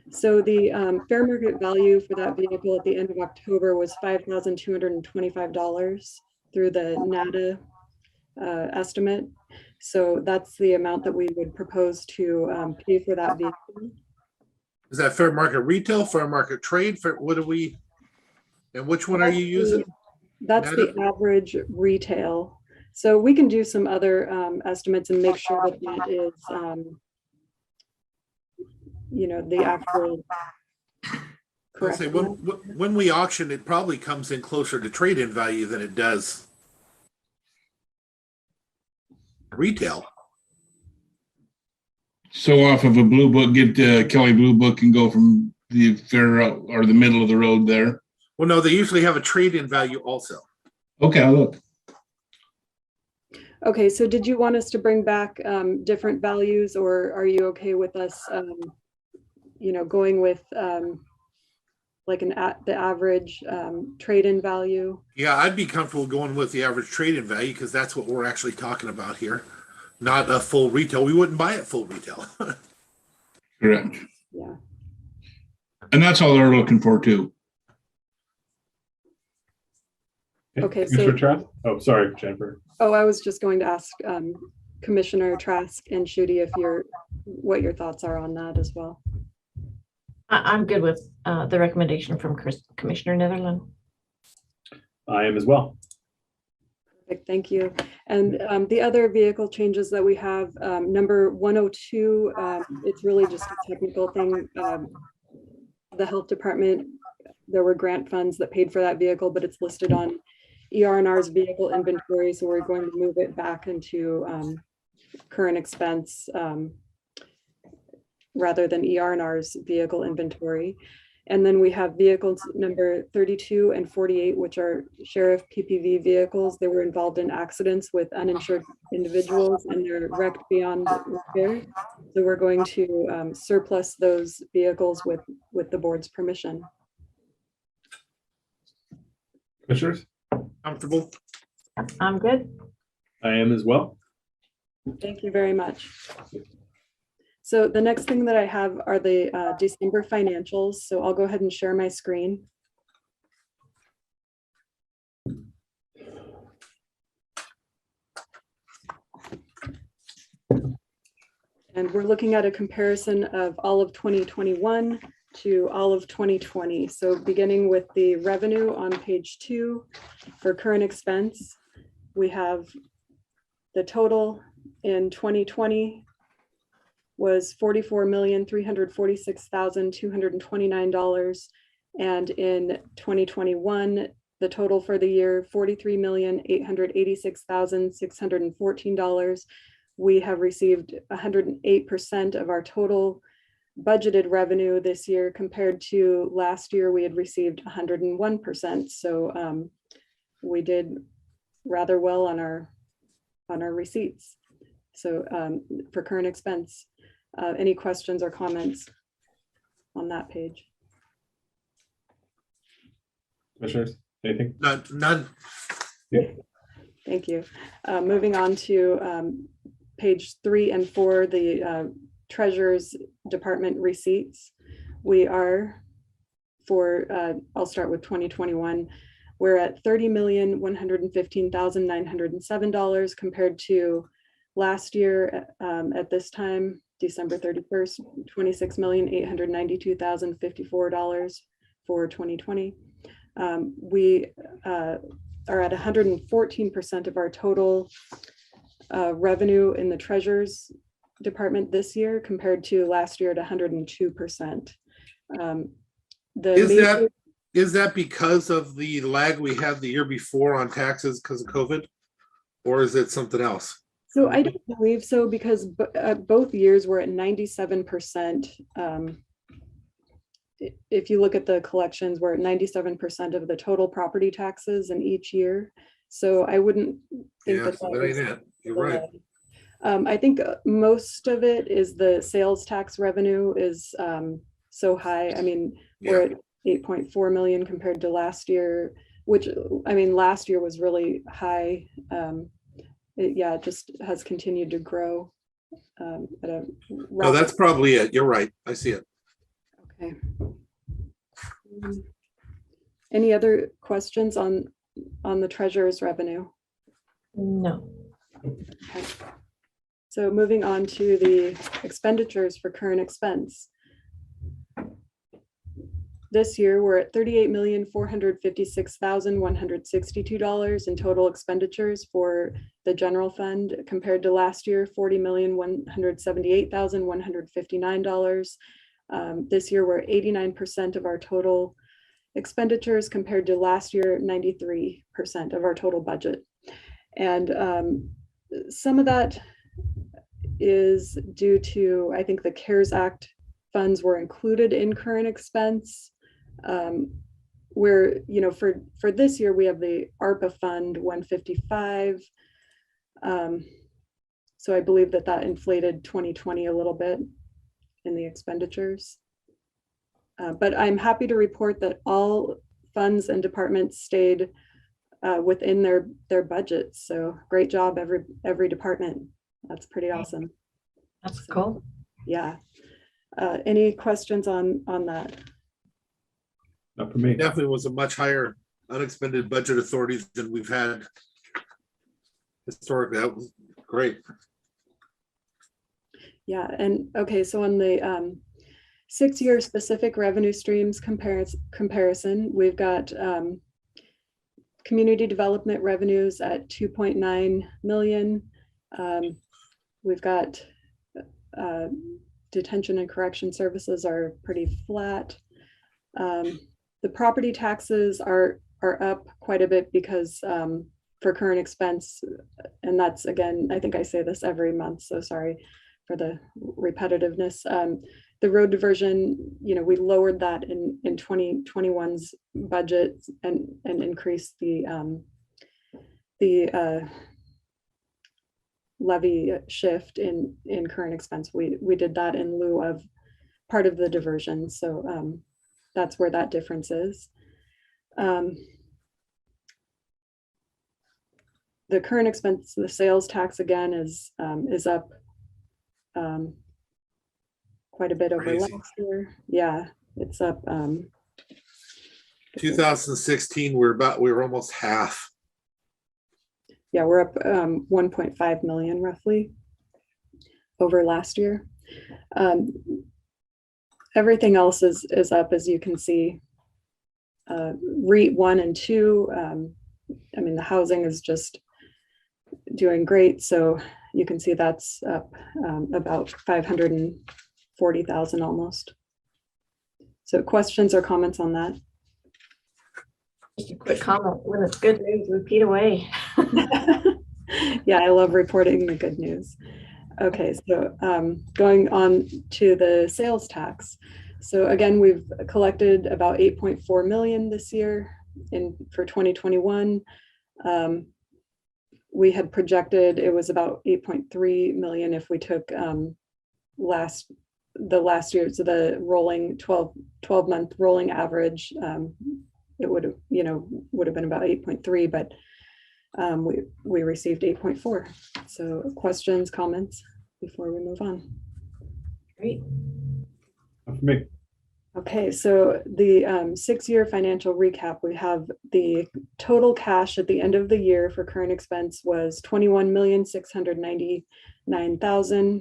So the fair market value for that vehicle at the end of October was $5,225 through the NADA estimate. So that's the amount that we would propose to pay for that vehicle. Is that fair market retail, fair market trade? What do we, and which one are you using? That's the average retail. So we can do some other estimates and make sure that that is, the actual correct. Say, when we auction, it probably comes in closer to trade-in value than it does retail. So off of a blue book, get Kelly Blue Book and go from the fair or the middle of the road there. Well, no, they usually have a trade-in value also. Okay, I'll look. Okay, so did you want us to bring back different values, or are you okay with us, going with like the average trade-in value? Yeah, I'd be comfortable going with the average trade-in value because that's what we're actually talking about here, not a full retail. We wouldn't buy it full retail. Correct. Yeah. And that's all they're looking for too. Okay, so oh, sorry, Jennifer. Oh, I was just going to ask Commissioner Trask and Shooty what your thoughts are on that as well. I'm good with the recommendation from Commissioner Netherland. I am as well. Perfect, thank you. And the other vehicle changes that we have, number 102, it's really just a technical thing. The health department, there were grant funds that paid for that vehicle, but it's listed on ER&R's vehicle inventory, so we're going to move it back into current expense rather than ER&R's vehicle inventory. And then we have vehicles number 32 and 48, which are sheriff PPV vehicles. They were involved in accidents with uninsured individuals and they're wrecked beyond repair. So we're going to surplus those vehicles with the board's permission. Commissioners? Comfortable? I'm good. I am as well. Thank you very much. So the next thing that I have are the December financials. So I'll go ahead and share my screen. And we're looking at a comparison of all of 2021 to all of 2020. So beginning with the revenue on page 2 for current expense, we have the total in 2020 was $44,346,229. And in 2021, the total for the year, $43,886,614. We have received 108% of our total budgeted revenue this year compared to last year, we had received 101%. So we did rather well on our receipts. So for current expense, any questions or comments on that page? Commissioners, anything? None. Thank you. Moving on to page 3 and 4, the Treasurer's Department receipts. We are I'll start with 2021. We're at $30,115,907 compared to last year at this time, December 31st, $26,892,054 for 2020. We are at 114% of our total revenue in the Treasurer's Department this year compared to last year at 102%. Is that because of the lag we had the year before on taxes because of COVID? Or is it something else? So I don't believe so, because both years were at 97%. If you look at the collections, we're at 97% of the total property taxes in each year. So I wouldn't think that ain't it. You're right. I think most of it is the sales tax revenue is so high. I mean, we're at 8.4 million compared to last year, which, I mean, last year was really high. It just has continued to grow at a No, that's probably it. You're right. I see it. Okay. Any other questions on the Treasurer's revenue? No. Okay. So moving on to the expenditures for current expense. This year, we're at $38,456,162 in total expenditures for the general fund compared to last year, $40,178,159. This year, we're 89% of our total expenditures compared to last year, 93% of our total budget. And some of that is due to, I think, the CARES Act funds were included in current expense. Where, you know, for this year, we have the ARPA fund 155. So I believe that inflated 2020 a little bit in the expenditures. But I'm happy to report that all funds and departments stayed within their budgets. So great job, every department. That's pretty awesome. That's cool. Yeah. Any questions on that? Not for me. Definitely was a much higher unexpended budget authority than we've had historically. That was great. Yeah, and okay, so on the 6-year specific revenue streams comparison, we've got community development revenues at 2.9 million. We've got detention and correction services are pretty flat. The property taxes are up quite a bit because for current expense, and that's, again, I think I say this every month, so sorry for the repetitiveness. The road diversion, you know, we lowered that in 2021's budget and increased the levy shift in current expense. We did that in lieu of part of the diversion, so that's where that difference is. The current expense, the sales tax, again, is up quite a bit over Crazy. last year. Yeah, it's up. 2016, we were almost half. Yeah, we're up 1.5 million roughly over last year. Everything else is up, as you can see. REIT 1 and 2, I mean, the housing is just doing great. So you can see that's up about 540,000 almost. So questions or comments on that? Just a quick comment. When it's good news, repeat away. Yeah, I love reporting the good news. Okay, so going on to the sales tax. So again, we've collected about 8.4 million this year for 2021. we had projected it was about 8.3 million if we took the last year, so the rolling 12-month rolling average, it would have been about 8.3, but we received 8.4. So questions, comments before we move on? Great. Not for me. Okay, so the 6-year financial recap, we have the total cash at the end of the year for current expense was 21,699,000.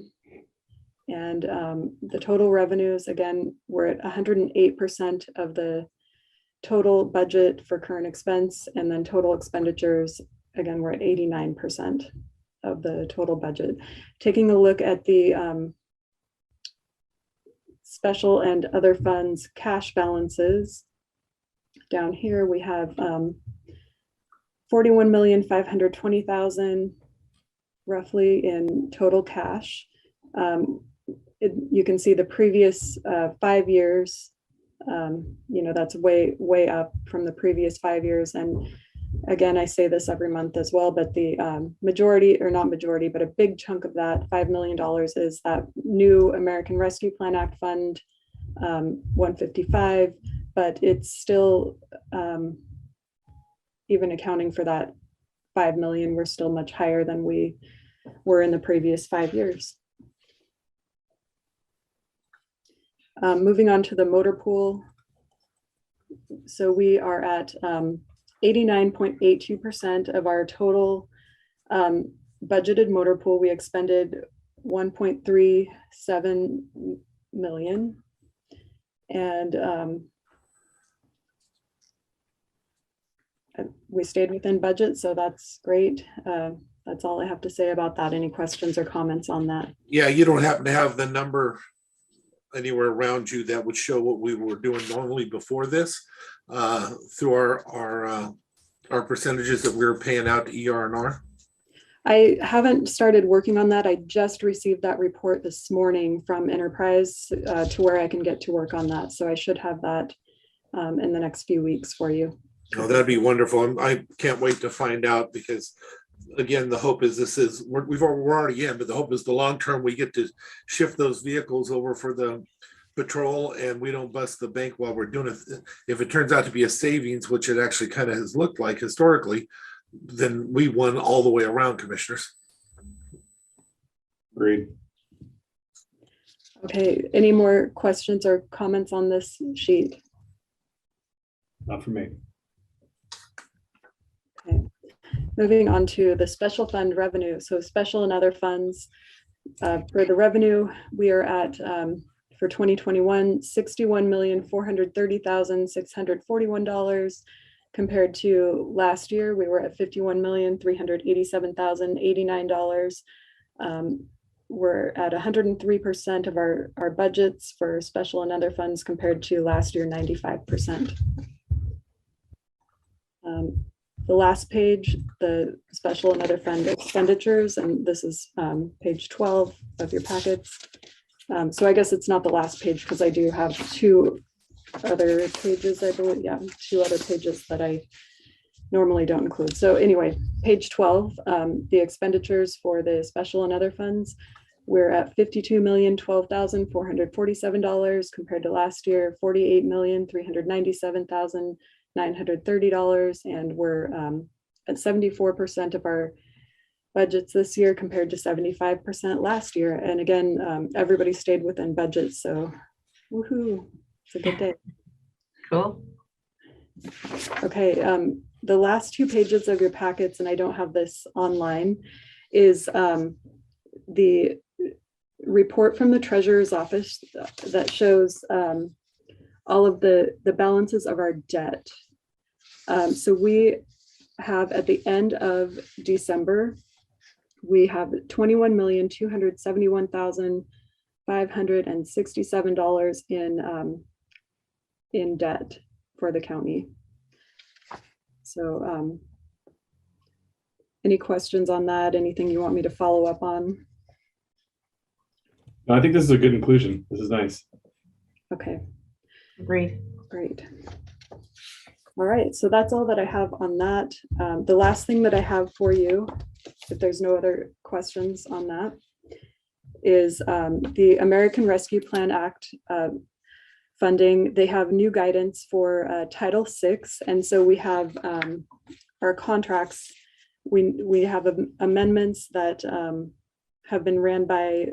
And the total revenues, again, we're at 108% of the total budget for current expense, and then total expenditures, again, we're at 89% of the total budget. Taking a look at the special and other funds cash balances, down here we have 41,520,000 roughly in total cash. You can see the previous 5 years, that's way up from the previous 5 years. And again, I say this every month as well, but the majority, or not majority, but a big chunk of that $5 million is that new American Rescue Plan Act Fund 155, but it's still, even accounting for that 5 million, we're still much higher than we were in the previous 5 years. Moving on to the motor pool. So we are at 89.82% of our total budgeted motor pool. We expended 1.37 million. And we stayed within budget, so that's great. That's all I have to say about that. Any questions or comments on that? Yeah, you don't happen to have the number anywhere around you that would show what we were doing normally before this through our percentages that we were paying out to ER&R? I haven't started working on that. I just received that report this morning from Enterprise to where I can get to work on that. So I should have that in the next few weeks for you. Oh, that'd be wonderful. I can't wait to find out, because again, the hope is we're already in, but the hope is the long term we get to shift those vehicles over for the patrol and we don't bust the bank while we're doing it. If it turns out to be a savings, which it actually kind of has looked like historically, then we won all the way around, commissioners. Agreed. Okay, any more questions or comments on this sheet? Not for me. Okay. Moving on to the special fund revenue. So special and other funds, for the revenue, we are at for 2021, $61,430,641. Compared to last year, we were at $51,387,089. We're at 103% of our budgets for special and other funds compared to last year, 95%. The last page, the special and other fund expenditures, and this is page 12 of your packets. So I guess it's not the last page because I do have two other pages, I believe. Yeah, two other pages that I normally don't include. So anyway, page 12, the expenditures for the special and other funds, we're at $52,012,447 compared to last year, $48,397,930, and we're at 74% of our budgets this year compared to 75% last year. And again, everybody stayed within budget, so woohoo, it's a good day. Cool. Okay, the last two pages of your packets, and I don't have this online, is the report from the treasurer's office that shows all of the balances of our debt. So we have at the end of December, we have $21,271,567 in debt for the county. So any questions on that? Anything you want me to follow up on? I think this is a good inclusion. This is nice. Okay. Agreed. Great. All right, so that's all that I have on that. The last thing that I have for you, if there's no other questions on that, is the American Rescue Plan Act funding. They have new guidance for Title VI, and so we have our contracts. We have amendments that have been ran by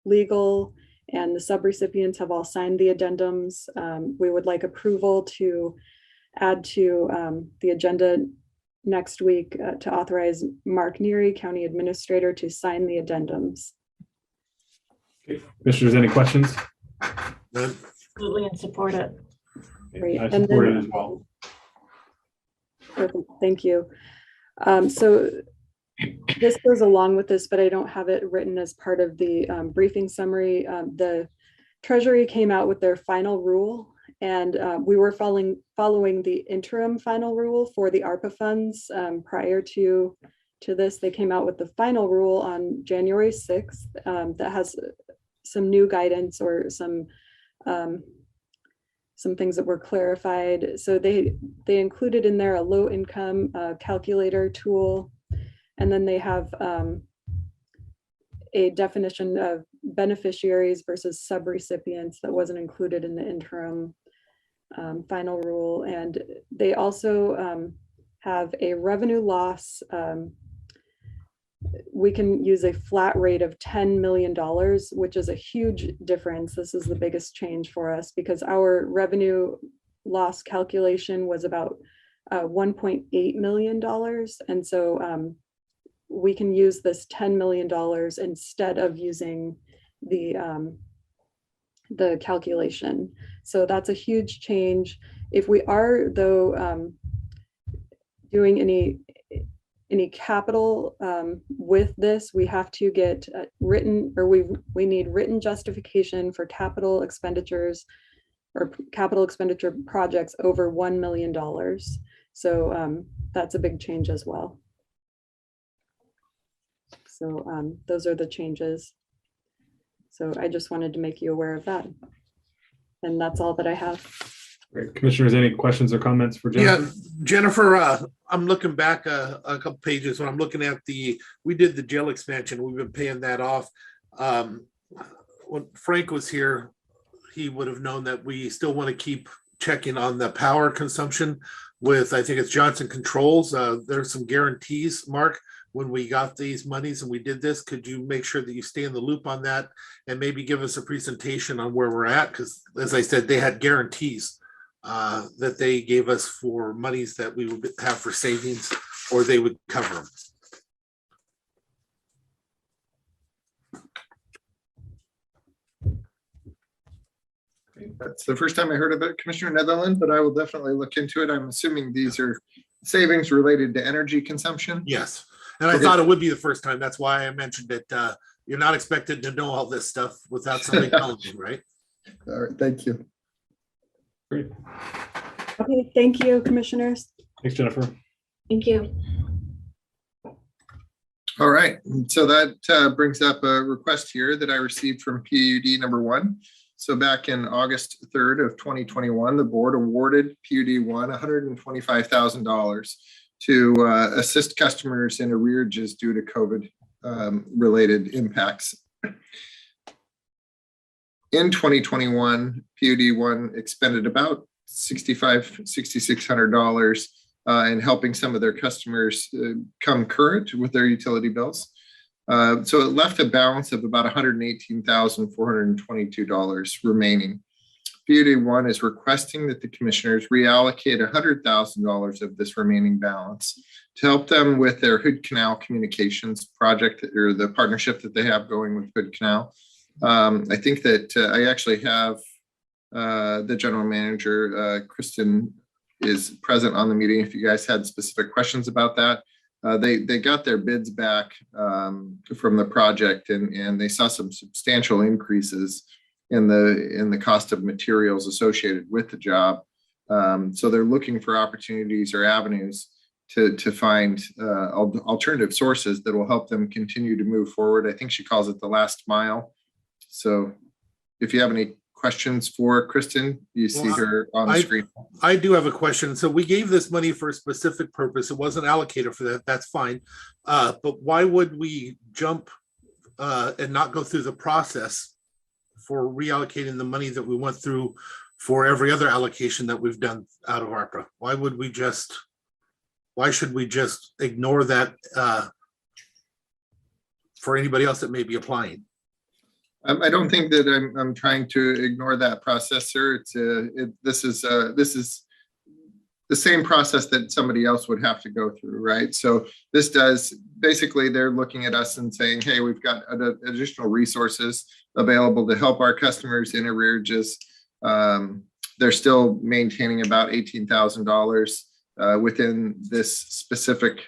legal, and the subrecipients have all signed the addendums. We would like approval to add to the agenda next week to authorize Mark Neary, County Administrator, to sign the addendums. Okay. Commissioners, any questions? None. Absolutely, and support it. Great. I And support then- it as well. Perfect, thank you. So this goes along with this, but I don't have it written as part of the briefing summary. The Treasury came out with their final rule, and we were following the interim final rule for the ARPA funds prior to this. They came out with the final rule on January 6th that has some new guidance or some things that were clarified. So they included in there a low income calculator tool, and then they have a definition of beneficiaries versus subrecipients that wasn't included in the interim final rule. And they also have a revenue loss. We can use a flat rate of $10 million, which is a huge difference. This is the biggest change for us because our revenue loss calculation was about $1.8 million. And so we can use this $10 million instead of using the calculation. So that's a huge change. If we are though doing any capital with this, we have to get written, or we need written justification for capital expenditures or capital expenditure projects over $1 million. So that's a big change as well. So those are the changes. So I just wanted to make you aware of that. And that's all that I have. Great. Commissioners, any questions or comments for Jennifer? Yeah, Jennifer, I'm looking back a couple pages when I'm looking at we did the jail expansion. We've been paying that off. When Frank was here, he would have known that we still want to keep checking on the power consumption with, I think it's Johnson Controls. There's some guarantees, Mark, when we got these monies and we did this. Could you make sure that you stay in the loop on that and maybe give us a presentation on where we're at? Because as I said, they had guarantees that they gave us for monies that we would have for savings, or they would cover them. That's the first time I heard of it, Commissioner Netherland, but I will definitely look into it. I'm assuming these are savings related to energy consumption. Yes, and I thought it would be the first time. That's why I mentioned it. You're not expected to know all this stuff without somebody telling you, right? All right, thank you. Great. Okay, thank you, commissioners. Thanks, Jennifer. Thank you. All right, so that brings up a request here that I received from PUD number 1. So back in August 3rd of 2021, the board awarded PUD 1 $125,000 to assist customers in arrearages due to COVID related impacts. In 2021, PUD 1 expended about $6,600 in helping some of their customers come current with their utility bills. So it left a balance of about $118,422 remaining. PUD 1 is requesting that the commissioners reallocate $100,000 of this remaining balance to help them with their Hood Canal Communications project, or the partnership that they have going with Hood Canal. I think that I actually have the general manager, Kristen, is present on the meeting if you guys had specific questions about that. They got their bids back from the project, and they saw some substantial increases in the cost of materials associated with the job. So they're looking for opportunities or avenues to find alternative sources that will help them continue to move forward. I think she calls it the last mile. So if you have any questions for Kristen? You see Well, her on the screen. I do have a question. So we gave this money for a specific purpose. It wasn't allocated for that. That's fine. But why would we jump and not go through the process for reallocating the money that we went through for every other allocation that we've done out of ARPA? Why should we just ignore that for anybody else that may be applying? I don't think that I'm trying to ignore that process, sir. This is the same process that somebody else would have to go through, right? So this does, basically they're looking at us and saying, hey, we've got additional resources available to help our customers in arrearages. They're still maintaining about $18,000 within this specific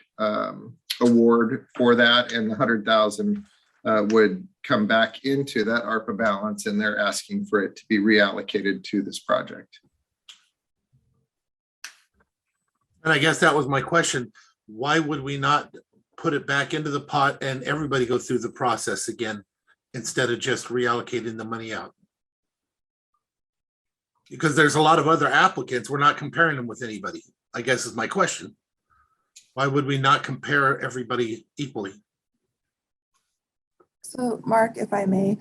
award for that, and the $100,000 would come back into that ARPA balance, and they're asking for it to be reallocated to this project. And I guess that was my question. Why would we not put it back into the pot and everybody go through the process again instead of just reallocating the money out? Because there's a lot of other applicants. We're not comparing them with anybody, I guess is my question. Why would we not compare everybody equally? So Mark, if I may,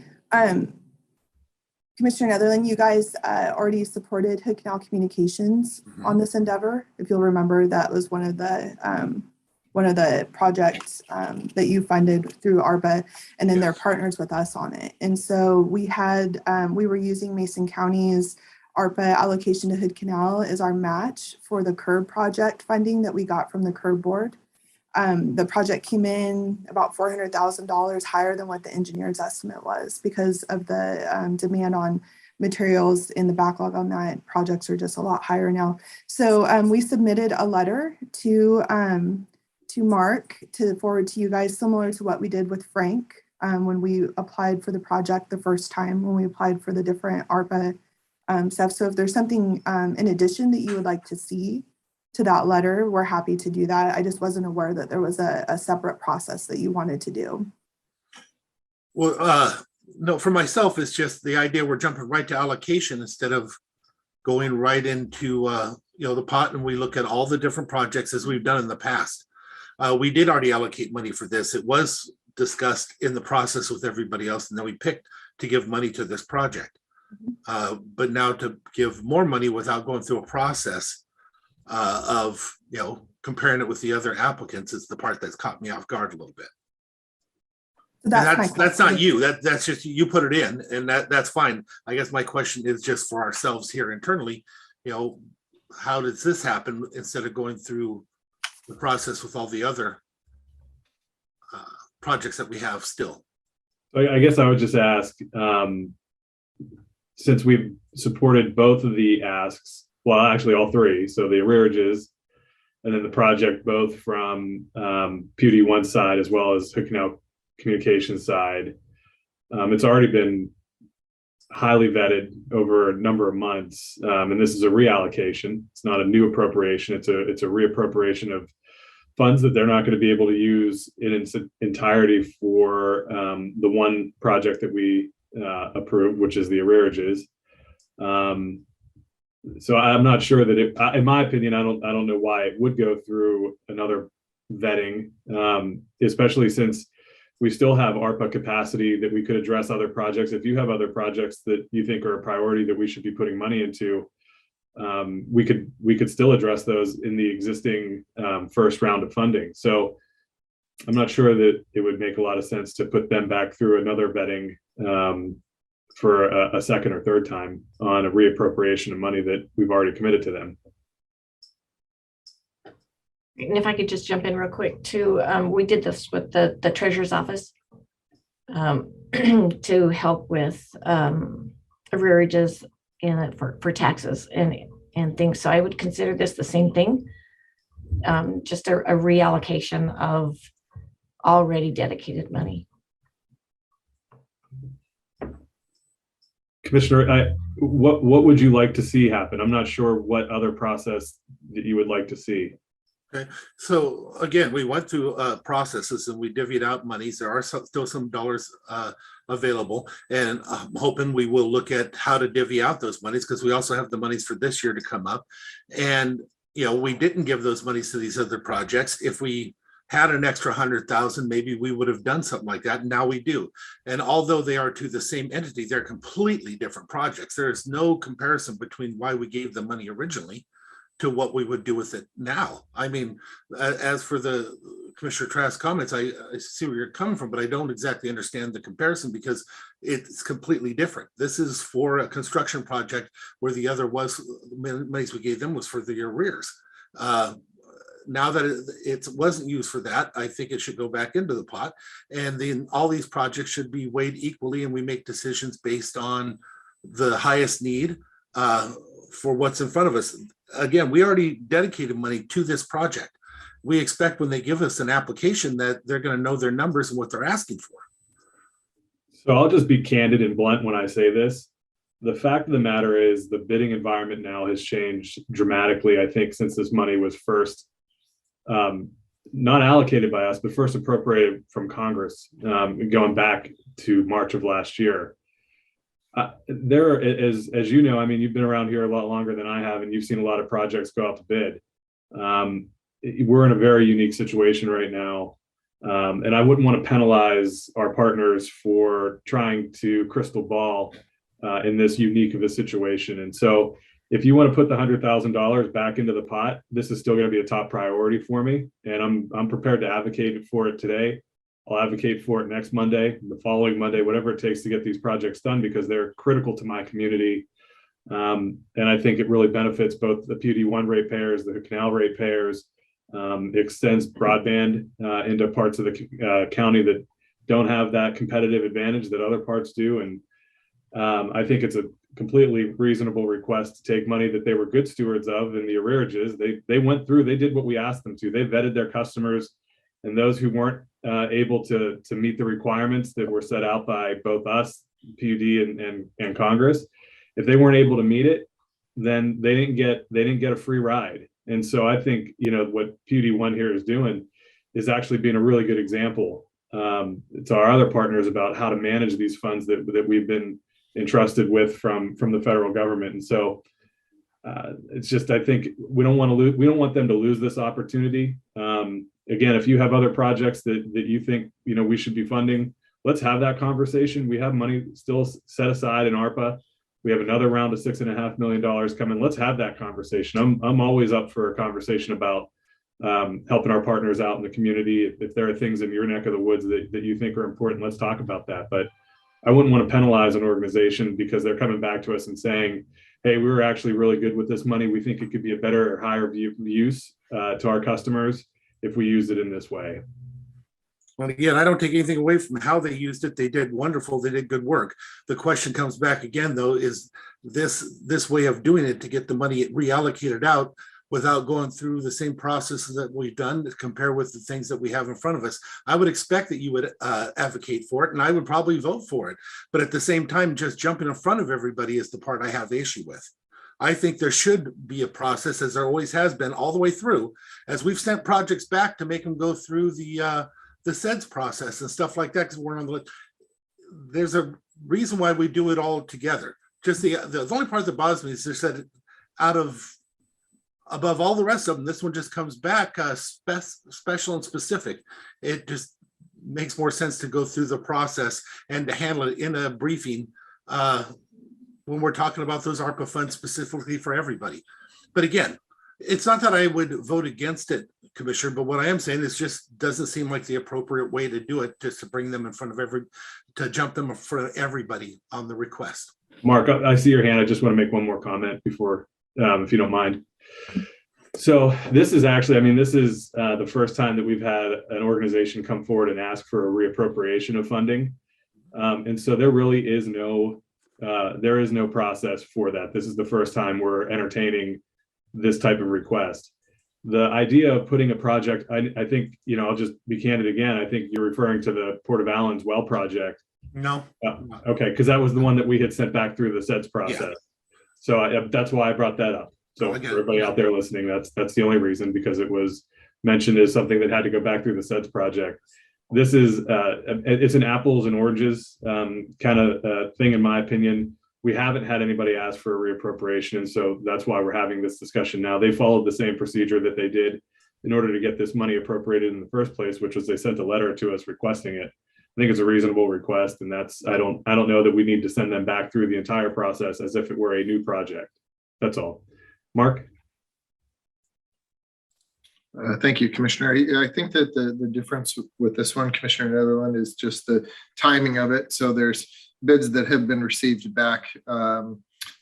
Commissioner Netherland, you guys already supported Hood Canal Communications on this endeavor. If you'll remember, that was one of the projects that you funded through ARPA, and then they're partners with us on it. And so we were using Mason County's ARPA allocation to Hood Canal as our match for the curb project funding that we got from the curb board. The project came in about $400,000 higher than what the engineer's estimate was because of the demand on materials in the backlog on that. Projects are just a lot higher now. So we submitted a letter to Mark to forward to you guys, similar to what we did with Frank when we applied for the project the first time, when we applied for the different ARPA stuff. So if there's something in addition that you would like to see to that letter, we're happy to do that. I just wasn't aware that there was a separate process that you wanted to do. Well, no, for myself, it's just the idea we're jumping right to allocation instead of going right into the pot, and we look at all the different projects as we've done in the past. We did already allocate money for this. It was discussed in the process with everybody else, and then we picked to give money to this project. But now to give more money without going through a process of comparing it with the other applicants is the part that's caught me off guard a little bit. That's not you. That's just you put it in, and that's fine. I guess my question is just for ourselves here internally. How does this happen instead of going through the process with all the other projects that we have still? I guess I would just ask, since we've supported both of the asks, well, actually all three, so the arrearages and then the project, both from PUD one side as well as Hood Canal Communications side, it's already been highly vetted over a number of months, and this is a reallocation. It's not a new appropriation. It's a reappropriation of funds that they're not going to be able to use in its entirety for the one project that we approved, which is the arrearages. So I'm not sure that in my opinion, I don't know why it would go through another vetting, especially since we still have ARPA capacity that we could address other projects. If you have other projects that you think are a priority that we should be putting money into, we could still address those in the existing first round of funding. So I'm not sure that it would make a lot of sense to put them back through another vetting for a second or third time on a reappropriation of money that we've already committed to them. And if I could just jump in real quick too, we did this with the treasurer's office to help with arrearages for taxes and things. So I would consider this the same thing, just a reallocation of already dedicated money. Commissioner, what would you like to see happen? I'm not sure what other process that you would like to see. Okay, so again, we went through processes and we divvied out monies. There are still some dollars available, and I'm hoping we will look at how to divvy out those monies, because we also have the monies for this year to come up. And we didn't give those monies to these other projects. If we had an extra 100,000, maybe we would have done something like that. And now we do. And although they are to the same entity, they're completely different projects. There is no comparison between why we gave the money originally to what we would do with it now. I mean, as for the Commissioner Trask comments, I see where you're coming from, but I don't exactly understand the comparison, because it's completely different. This is for a construction project, where the other was, the monies we gave them was for the arrears. Now that it wasn't used for that, I think it should go back into the pot, and then all these projects should be weighed equally, and we make decisions based on the highest need for what's in front of us. Again, we already dedicated money to this project. We expect when they give us an application that they're going to know their numbers and what they're asking for. So I'll just be candid and blunt when I say this. The fact of the matter is the bidding environment now has changed dramatically, I think, since this money was first not allocated by us, but first appropriated from Congress, going back to March of last year. There is, as you know, I mean, you've been around here a lot longer than I have, and you've seen a lot of projects go out to bid. We're in a very unique situation right now. And I wouldn't want to penalize our partners for trying to crystal ball in this unique of a situation. And so if you want to put the $100,000 back into the pot, this is still going to be a top priority for me. And I'm prepared to advocate for it today. I'll advocate for it next Monday, the following Monday, whatever it takes to get these projects done, because they're critical to my community. And I think it really benefits both the PUD1 ratepayers, the canal ratepayers. It extends broadband into parts of the county that don't have that competitive advantage that other parts do. And I think it's a completely reasonable request to take money that they were good stewards of in the arrearages. They went through, they did what we asked them to. They vetted their customers, and those who weren't able to meet the requirements that were set out by both us, PUD and Congress, if they weren't able to meet it, then they didn't get a free ride. And so I think, what PUD1 here is doing is actually being a really good example to our other partners about how to manage these funds that we've been entrusted with from the federal government. And so it's just, I think we don't want them to lose this opportunity. Again, if you have other projects that you think, we should be funding, let's have that conversation. We have money still set aside in ARPA. We have another round of $6.5 million coming. Let's have that conversation. I'm always up for a conversation about helping our partners out in the community. If there are things in your neck of the woods that you think are important, let's talk about that. But I wouldn't want to penalize an organization because they're coming back to us and saying, hey, we were actually really good with this money. We think it could be a better or higher use to our customers if we use it in this way. Well, again, I don't take anything away from how they used it. They did wonderful. They did good work. The question comes back again, though, is this way of doing it to get the money reallocated out without going through the same processes that we've done to compare with the things that we have in front of us. I would expect that you would advocate for it, and I would probably vote for it. But at the same time, just jumping in front of everybody is the part I have the issue with. I think there should be a process, as there always has been, all the way through, as we've sent projects back to make them go through the SEDS process and stuff like that, because we're on the list. There's a reason why we do it all together. Just the only part that bothers me is they said above all the rest of them, this one just comes back special and specific. It just makes more sense to go through the process and to handle it in a briefing when we're talking about those ARPA funds specifically for everybody. But again, it's not that I would vote against it, Commissioner, but what I am saying is just doesn't seem like the appropriate way to do it, just to bring them in front of to jump them in front of everybody on the request. Mark, I see your hand. I just want to make one more comment before, if you don't mind. So this is actually, this is the first time that we've had an organization come forward and ask for a reappropriation of funding. And so there really is no process for that. This is the first time we're entertaining this type of request. The idea of putting a project, I think, I'll just be candid again. I think you're referring to the Port of Allen's well project. No. Okay, because that was the one that we had sent back through the SEDS process. Yeah. So that's why I brought that up. So for everybody out there listening, that's the only reason, because it was mentioned as something that had to go back through the SEDS project. This is, it's an apples and oranges kind of thing, in my opinion. We haven't had anybody ask for a reappropriation, and so that's why we're having this discussion now. They followed the same procedure that they did in order to get this money appropriated in the first place, which was they sent a letter to us requesting it. I think it's a reasonable request, and that's, I don't know that we need to send them back through the entire process as if it were a new project. That's all. Mark? Thank you, Commissioner. I think that the difference with this one, Commissioner Netherland, is just the timing of it. So there's bids that have been received back. The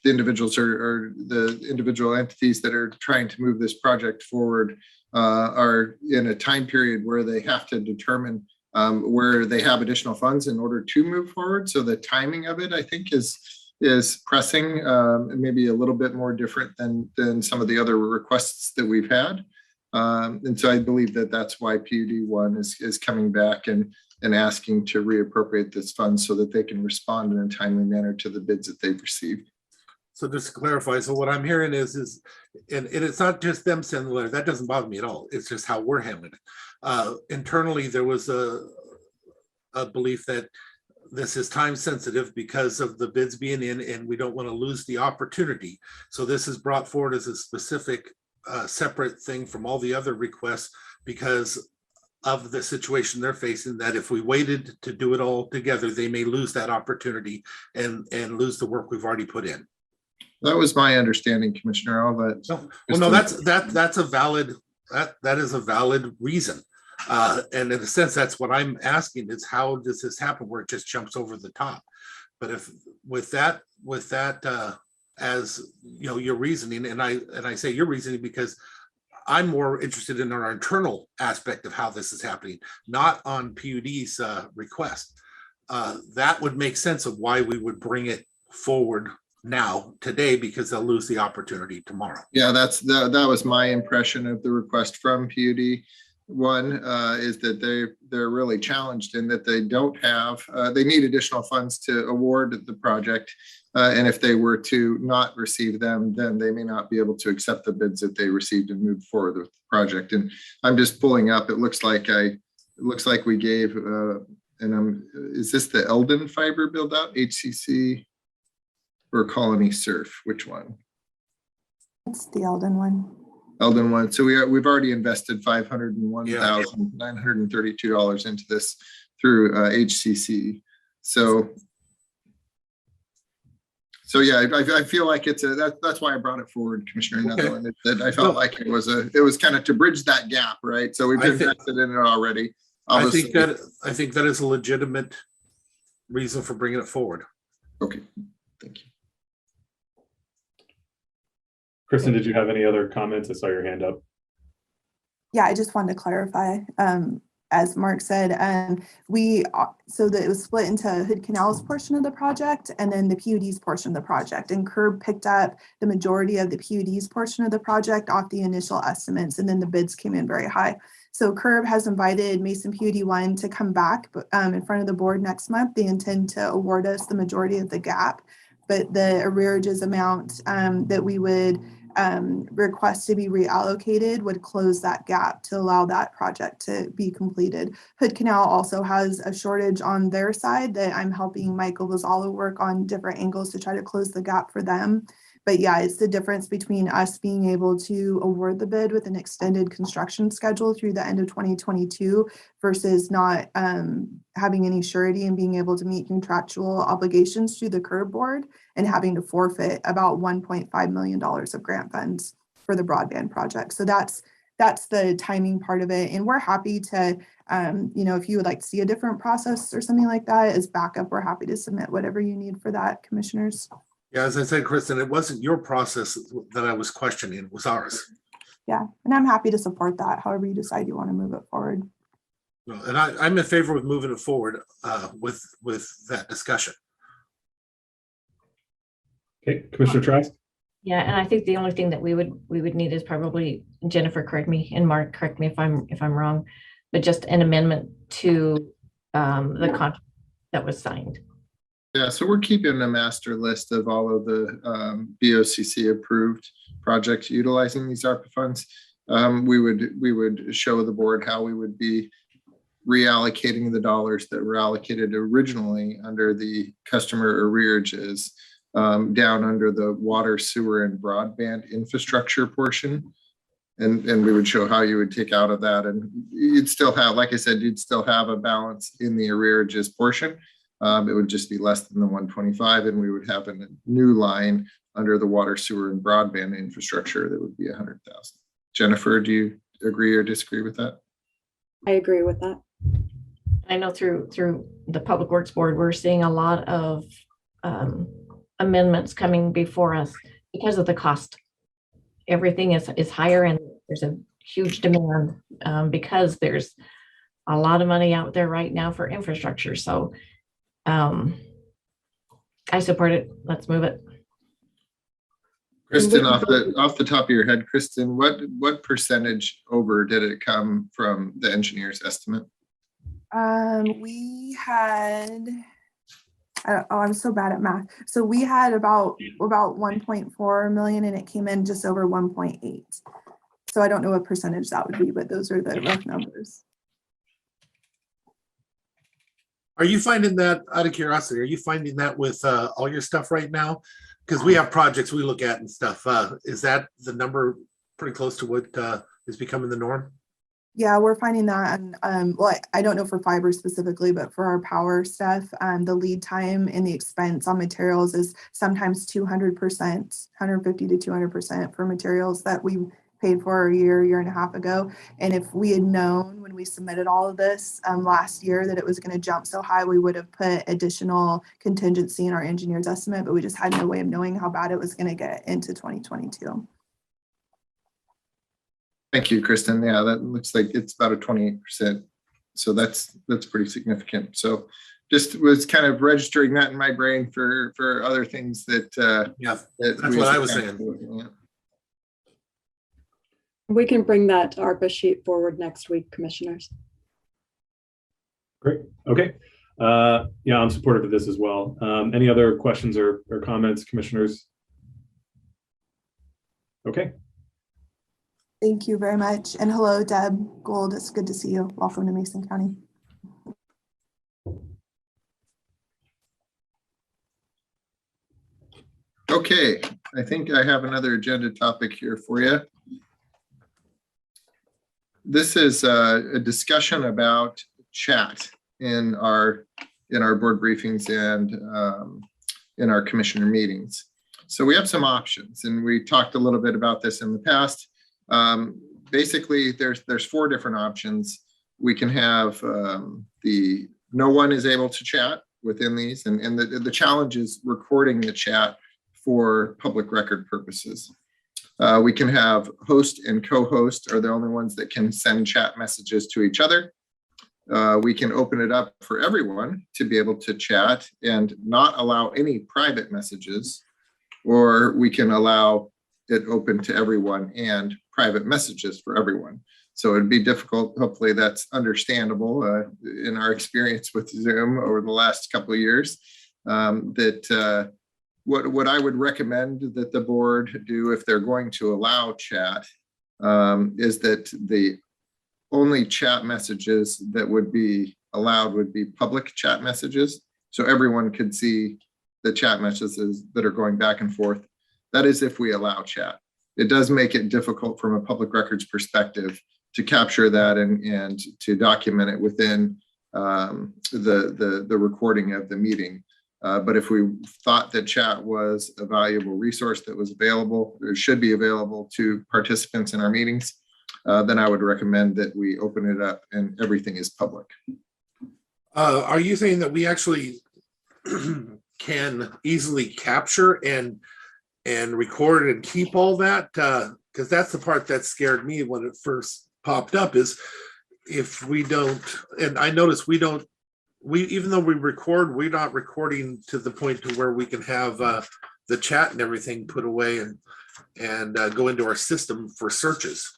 individuals or the individual entities that are trying to move this project forward are in a time period where they have to determine where they have additional funds in order to move forward. So the timing of it, I think, is pressing, and maybe a little bit more different than some of the other requests that we've had. And so I believe that that's why PUD 1 is coming back and asking to reappropriate this fund so that they can respond in a timely manner to the bids that they've received. So just to clarify, so what I'm hearing is and it's not just them sending the letter. That doesn't bother me at all. It's just how we're handling it. Internally, there was a belief that this is time sensitive because of the bids being in, and we don't want to lose the opportunity. So this is brought forward as a specific separate thing from all the other requests because of the situation they're facing, that if we waited to do it all together, they may lose that opportunity and lose the work we've already put in. That was my understanding, Commissioner. All that. Well, no, that's a valid, that is a valid reason. And in a sense, that's what I'm asking is how does this happen where it just jumps over the top? But if with that, as you know, your reasoning, and I say your reasoning because I'm more interested in our internal aspect of how this is happening, not on PUD's request. That would make sense of why we would bring it forward now today, because they'll lose the opportunity tomorrow. Yeah, that was my impression of the request from PUD. One is that they're really challenged in that they don't have, they need additional funds to award the project. And if they were to not receive them, then they may not be able to accept the bids that they received and move forward with the project. And I'm just pulling up, it looks like we gave, is this the Eldon fiber build out, HCC or Colony Surf? Which one? It's the Eldon one. Eldon one. So we've already invested $501,932 into this through HCC. So yeah, I feel like it's that's why I brought it forward, Commissioner Netherland. That I felt like it was kind of to bridge that gap, right? So we've invested in it already. Obviously. I think that is a legitimate reason for bringing it forward. Okay, thank you. Kristen, did you have any other comments? I saw your hand up. Yeah, I just wanted to clarify. As Mark said, so that it was split into Hood Canal's portion of the project and then the PUD's portion of the project. And CURB picked up the majority of the PUD's portion of the project off the initial estimates, and then the bids came in very high. So CURB has invited Mason PUD 1 to come back in front of the board next month. They intend to award us the majority of the gap, but the arrearages amount that we would request to be reallocated would close that gap to allow that project to be completed. Hood Canal also has a shortage on their side that I'm helping Michael Lozalo work on different angles to try to close the gap for them. But yeah, it's the difference between us being able to award the bid with an extended construction schedule through the end of 2022 versus not having any surety and being able to meet contractual obligations through the CURB board and having to forfeit about $1.5 million of grant funds for the broadband project. So that's the timing part of it. And we're happy to, if you would like to see a different process or something like that as backup, we're happy to submit whatever you need for that, commissioners. Yeah, as I said, Kristen, it wasn't your process that I was questioning, it was ours. Yeah, and I'm happy to support that, however you decide you want to move it forward. Well, and I'm in favor of moving it forward with that discussion. Okay, Commissioner Trask? Yeah, and I think the only thing that we would need is probably, Jennifer, correct me, and Mark, correct me if I'm wrong, but just an amendment to the contract that was signed. Yeah, so we're keeping a master list of all of the BOCC approved projects utilizing these ARPA funds. we would show the board how we would be reallocating the dollars that were allocated originally under the customer arrearages down under the water, sewer, and broadband infrastructure portion. And we would show how you would take out of that. And you'd still have, like I said, you'd still have a balance in the arrearages portion. It would just be less than the 125, and we would have a new line under the water, sewer, and broadband infrastructure that would be 100,000. Jennifer, do you agree or disagree with that? I agree with that. I know through the Public Works Board, we're seeing a lot of amendments coming before us because of the cost. Everything is higher, and there's a huge demand because there's a lot of money out there right now for infrastructure. So I support it. Let's move it. Kristen, off the top of your head, Kristen, what percentage over did it come from the engineer's estimate? We had, I'm so bad at math. So we had about 1.4 million, and it came in just over 1.8. So I don't know what percentage that would be, but those are the rough numbers. Are you finding that, out of curiosity, are you finding that with all your stuff right now? Because we have projects we look at and stuff. Is that the number pretty close to what is becoming the norm? Yeah, we're finding that. And well, I don't know for fiber specifically, but for our power stuff, the lead time and the expense on materials is sometimes 200%, 150 to 200% for materials that we paid for a year and a half ago. And if we had known when we submitted all of this last year that it was going to jump so high, we would have put additional contingency in our engineer's estimate, but we just had no way of knowing how bad it was going to get into 2022. Thank you, Kristen. Yeah, that looks like it's about a 28%. So that's pretty significant. So just was kind of registering that in my brain for other things that that's what I was saying. We can bring that ARPA sheet forward next week, commissioners. Great. Okay. Yeah, I'm supportive of this as well. Any other questions or comments, commissioners? Okay. Thank you very much. And hello, Deb Gold. It's good to see you. Welcome to Mason County. Okay, I think I have another agenda topic here for you. This is a discussion about chat in our board briefings and in our commissioner meetings. So we have some options, and we talked a little bit about this in the past. Basically, there's 4 different options. We can have no one is able to chat within these, and the challenge is recording the chat for public record purposes. We can have host and co-host are the only ones that can send chat messages to each other. We can open it up for everyone to be able to chat and not allow any private messages, or we can allow it open to everyone and private messages for everyone. So it'd be difficult. Hopefully that's understandable in our experience with Zoom over the last couple of years. What I would recommend that the board do if they're going to allow chat is that the only chat messages that would be allowed would be public chat messages. So everyone could see the chat messages that are going back and forth. That is if we allow chat. It does make it difficult from a public records perspective to capture that and to document it within the recording of the meeting. But if we thought that chat was a valuable resource that was available, or should be available to participants in our meetings, then I would recommend that we open it up and everything is public. Are you saying that we actually can easily capture and record and keep all that? Because that's the part that scared me when it first popped up, is if we don't, and I noticed we don't, even though we record, we're not recording to the point to where we can have the chat and everything put away and go into our system for searches.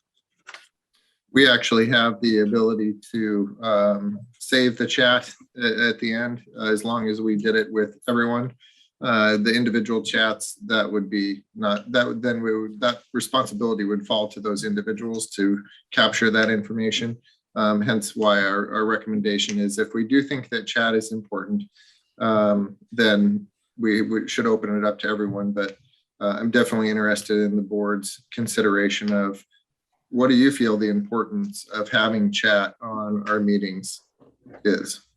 We actually have the ability to save the chat at the end, as long as we did it with everyone. the individual chats, that would be not, that would then we would, that responsibility would fall to those individuals to capture that information. Hence why our recommendation is, if we do think that chat is important, then we should open it up to everyone. But I'm definitely interested in the board's consideration of, what do you feel the importance of having chat on our meetings is?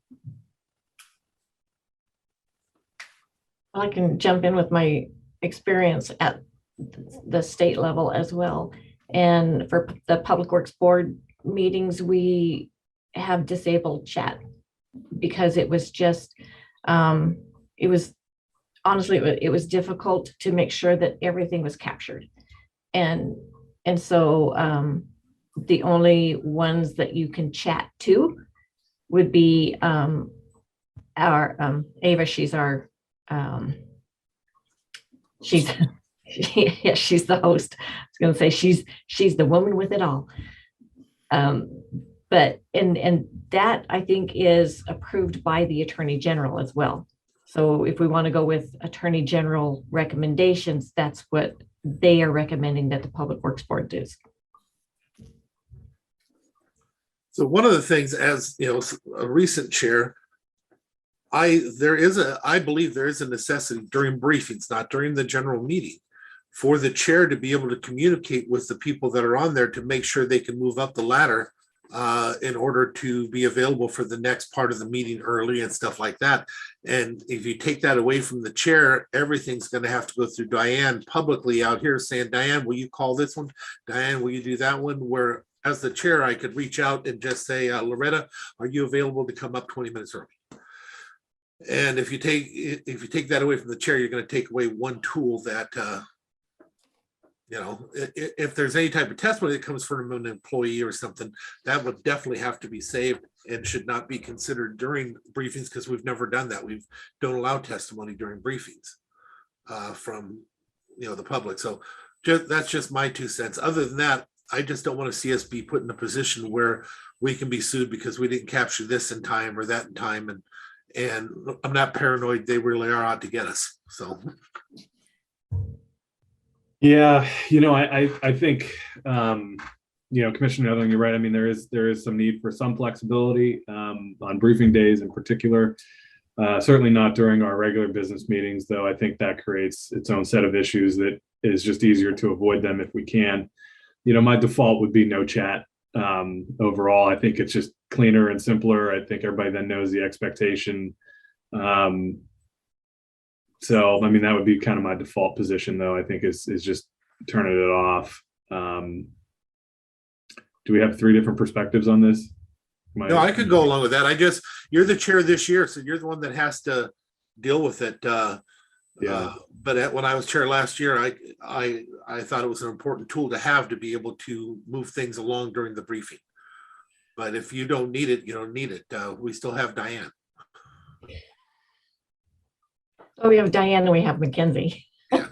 I can jump in with my experience at the state level as well. And for the Public Works Board meetings, we have disabled chat because it was just, it was honestly, it was difficult to make sure that everything was captured. And so the only ones that you can chat to would be our Ava. She's our she's yeah, she's the host. I was going to say she's the woman with it all. But and that, I think, is approved by the Attorney General as well. So if we want to go with Attorney General recommendations, that's what they are recommending that the Public Works Board does. So one of the things, as you know, a recent chair, I believe there is a necessity during briefings, not during the general meeting, for the chair to be able to communicate with the people that are on there to make sure they can move up the ladder in order to be available for the next part of the meeting early and stuff like that. And if you take that away from the chair, everything's going to have to go through Diane publicly out here saying, Diane, will you call this one? Diane, will you do that one? Where as the chair, I could reach out and just say, Loretta, are you available to come up 20 minutes early? And if you take that away from the chair, you're going to take away one tool that, you know, if there's any type of testimony that comes from an employee or something, that would definitely have to be saved and should not be considered during briefings, because we've never done that. We don't allow testimony during briefings from, you know, the public. So that's just my 2 cents. Other than that, I just don't want to see us be put in a position where we can be sued because we didn't capture this in time or that in time. And I'm not paranoid. They really are out to get us. So. Yeah, you know, I think, you know, Commissioner Netherling, you're right. I mean, there is some need for some flexibility on briefing days in particular. Certainly not during our regular business meetings, though. I think that creates its own set of issues that is just easier to avoid them if we can. You know, my default would be no chat. Overall, I think it's just cleaner and simpler. I think everybody then knows the expectation. So, I mean, that would be kind of my default position, though, I think is just turning it off. Do we have 3 different perspectives on this? No, I could go along with that. You're the chair this year, so you're the one that has to deal with it. Yeah. But when I was chair last year, I thought it was an important tool to have to be able to move things along during the briefing. But if you don't need it, you don't need it. We still have Diane. Oh, we have Diane and we have Mackenzie. Yeah.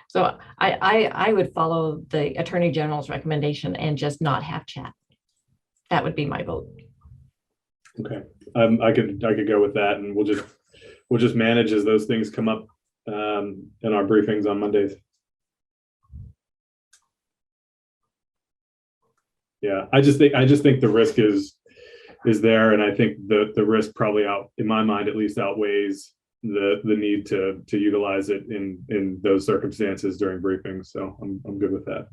So I would follow the Attorney General's recommendation and just not have chat. That would be my vote. Okay, I could go with that, and we'll just manage as those things come up in our briefings on Mondays. Yeah, I just think the risk is there, and I think the risk probably in my mind at least outweighs the need to utilize it in those circumstances during briefings. So I'm good with that.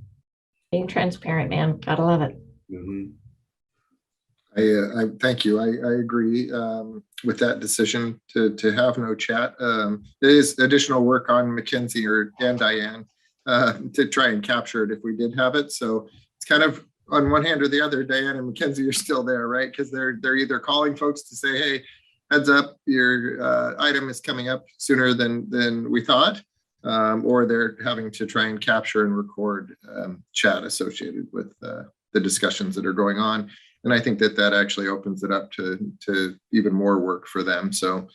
Being transparent, man, gotta love it. Mm-hmm. I thank you. I agree with that decision to have no chat. It is additional work on Mackenzie and Diane to try and capture it if we did have it. So it's kind of on one hand or the other. Diane and Mackenzie are still there, right? Because they're either calling folks to say, hey, heads up, your item is coming up sooner than we thought, or they're having to try and capture and record chat associated with the discussions that are going on. And I think that actually opens it up to even more work for them. So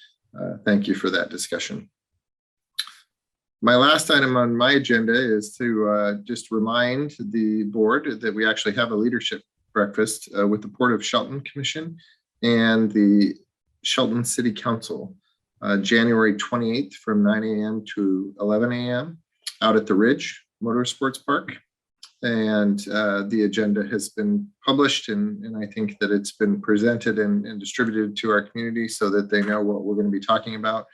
thank you for that discussion. My last item on my agenda is to just remind the board that we actually have a leadership breakfast with the Port of Shelton Commission and the Shelton City Council January 28th from 9 a.m. to 11 a.m. out at the Ridge Motorsports Park. And the agenda has been published, and I think that it's been presented and distributed to our community so that they know what we're going to be talking about.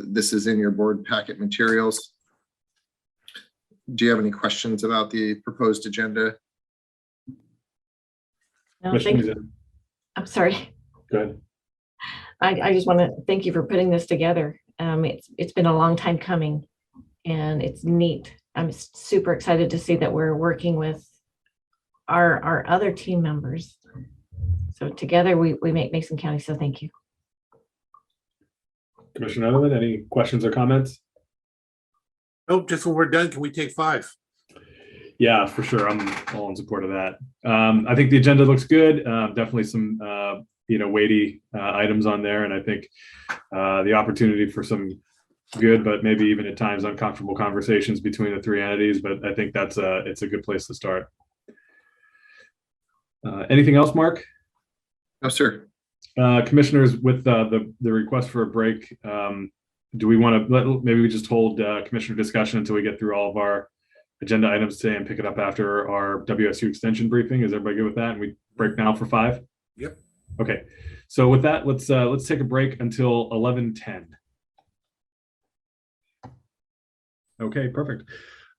This is in your board packet materials. Do you have any questions about the proposed agenda? No, I'm sorry. Go ahead. I just want to thank you for putting this together. It's been a long time coming, and it's neat. I'm super excited to see that we're working with our other team members. So together we make Mason County. So thank you. Commissioner Netherland, any questions or comments? Nope, just when we're done, can we take 5? Yeah, for sure. I'm all in support of that. I think the agenda looks good. Definitely some weighty items on there, and I think the opportunity for some good, but maybe even at times uncomfortable conversations between the 3 entities. But I think it's a good place to start. Anything else, Mark? No, sir. Commissioners, with the request for a break, do we want to maybe we just hold commissioner discussion until we get through all of our agenda items today and pick it up after our WSU Extension briefing? Is everybody good with that? And we break now for 5? Yep. Okay. So with that, let's take a break until 11:10. Okay, perfect.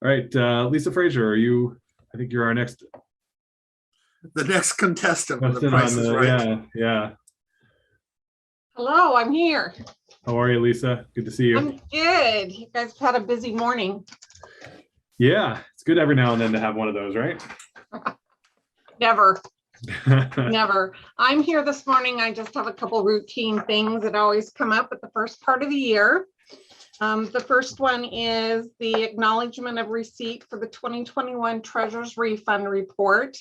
All right, Lisa Frazier, I think you're our next. The next contestant on The Price is Right. Yeah. Hello, I'm here. How are you, Lisa? Good to see you. I'm good. You guys have had a busy morning. Yeah, it's good every now and then to have one of those, right? Never. Never. I'm here this morning. I just have a couple routine things that always come up at the first part of the year. The first one is the acknowledgement of receipt for the 2021 Treasurer's Refund Report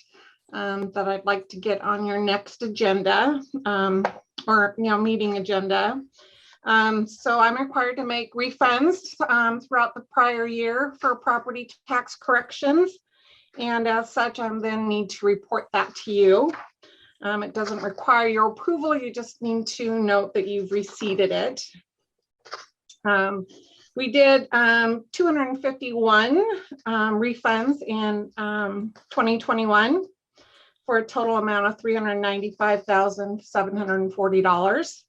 that I'd like to get on your next agenda or meeting agenda. So I'm required to make refunds throughout the prior year for property tax corrections. And as such, I then need to report that to you. It doesn't require your approval. You just need to note that you've receipted it. We did 251 refunds in 2021 for a total amount of $395,740.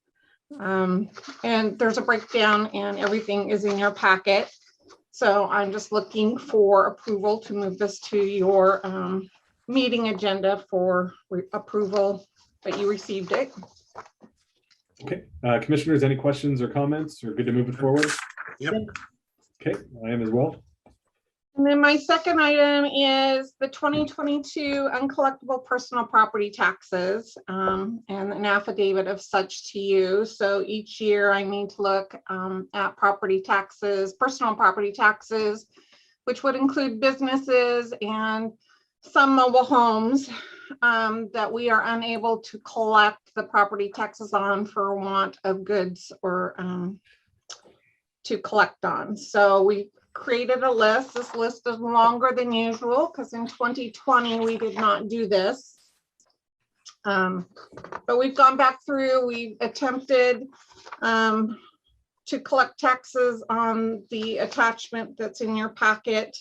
And there's a breakdown and everything is in your packet. So I'm just looking for approval to move this to your meeting agenda for approval that you received it. Okay, commissioners, any questions or comments, or good to move it forward? Yep. Okay, I am as well. And then my second item is the 2022 uncollectible personal property taxes and an affidavit of such to you. So each year I need to look at property taxes, personal property taxes, which would include businesses and some mobile homes that we are unable to collect the property taxes on for want of goods or to collect on. So we created a list. This list is longer than usual because in 2020 we did not do this. But we've gone back through, we attempted to collect taxes on the attachment that's in your packet.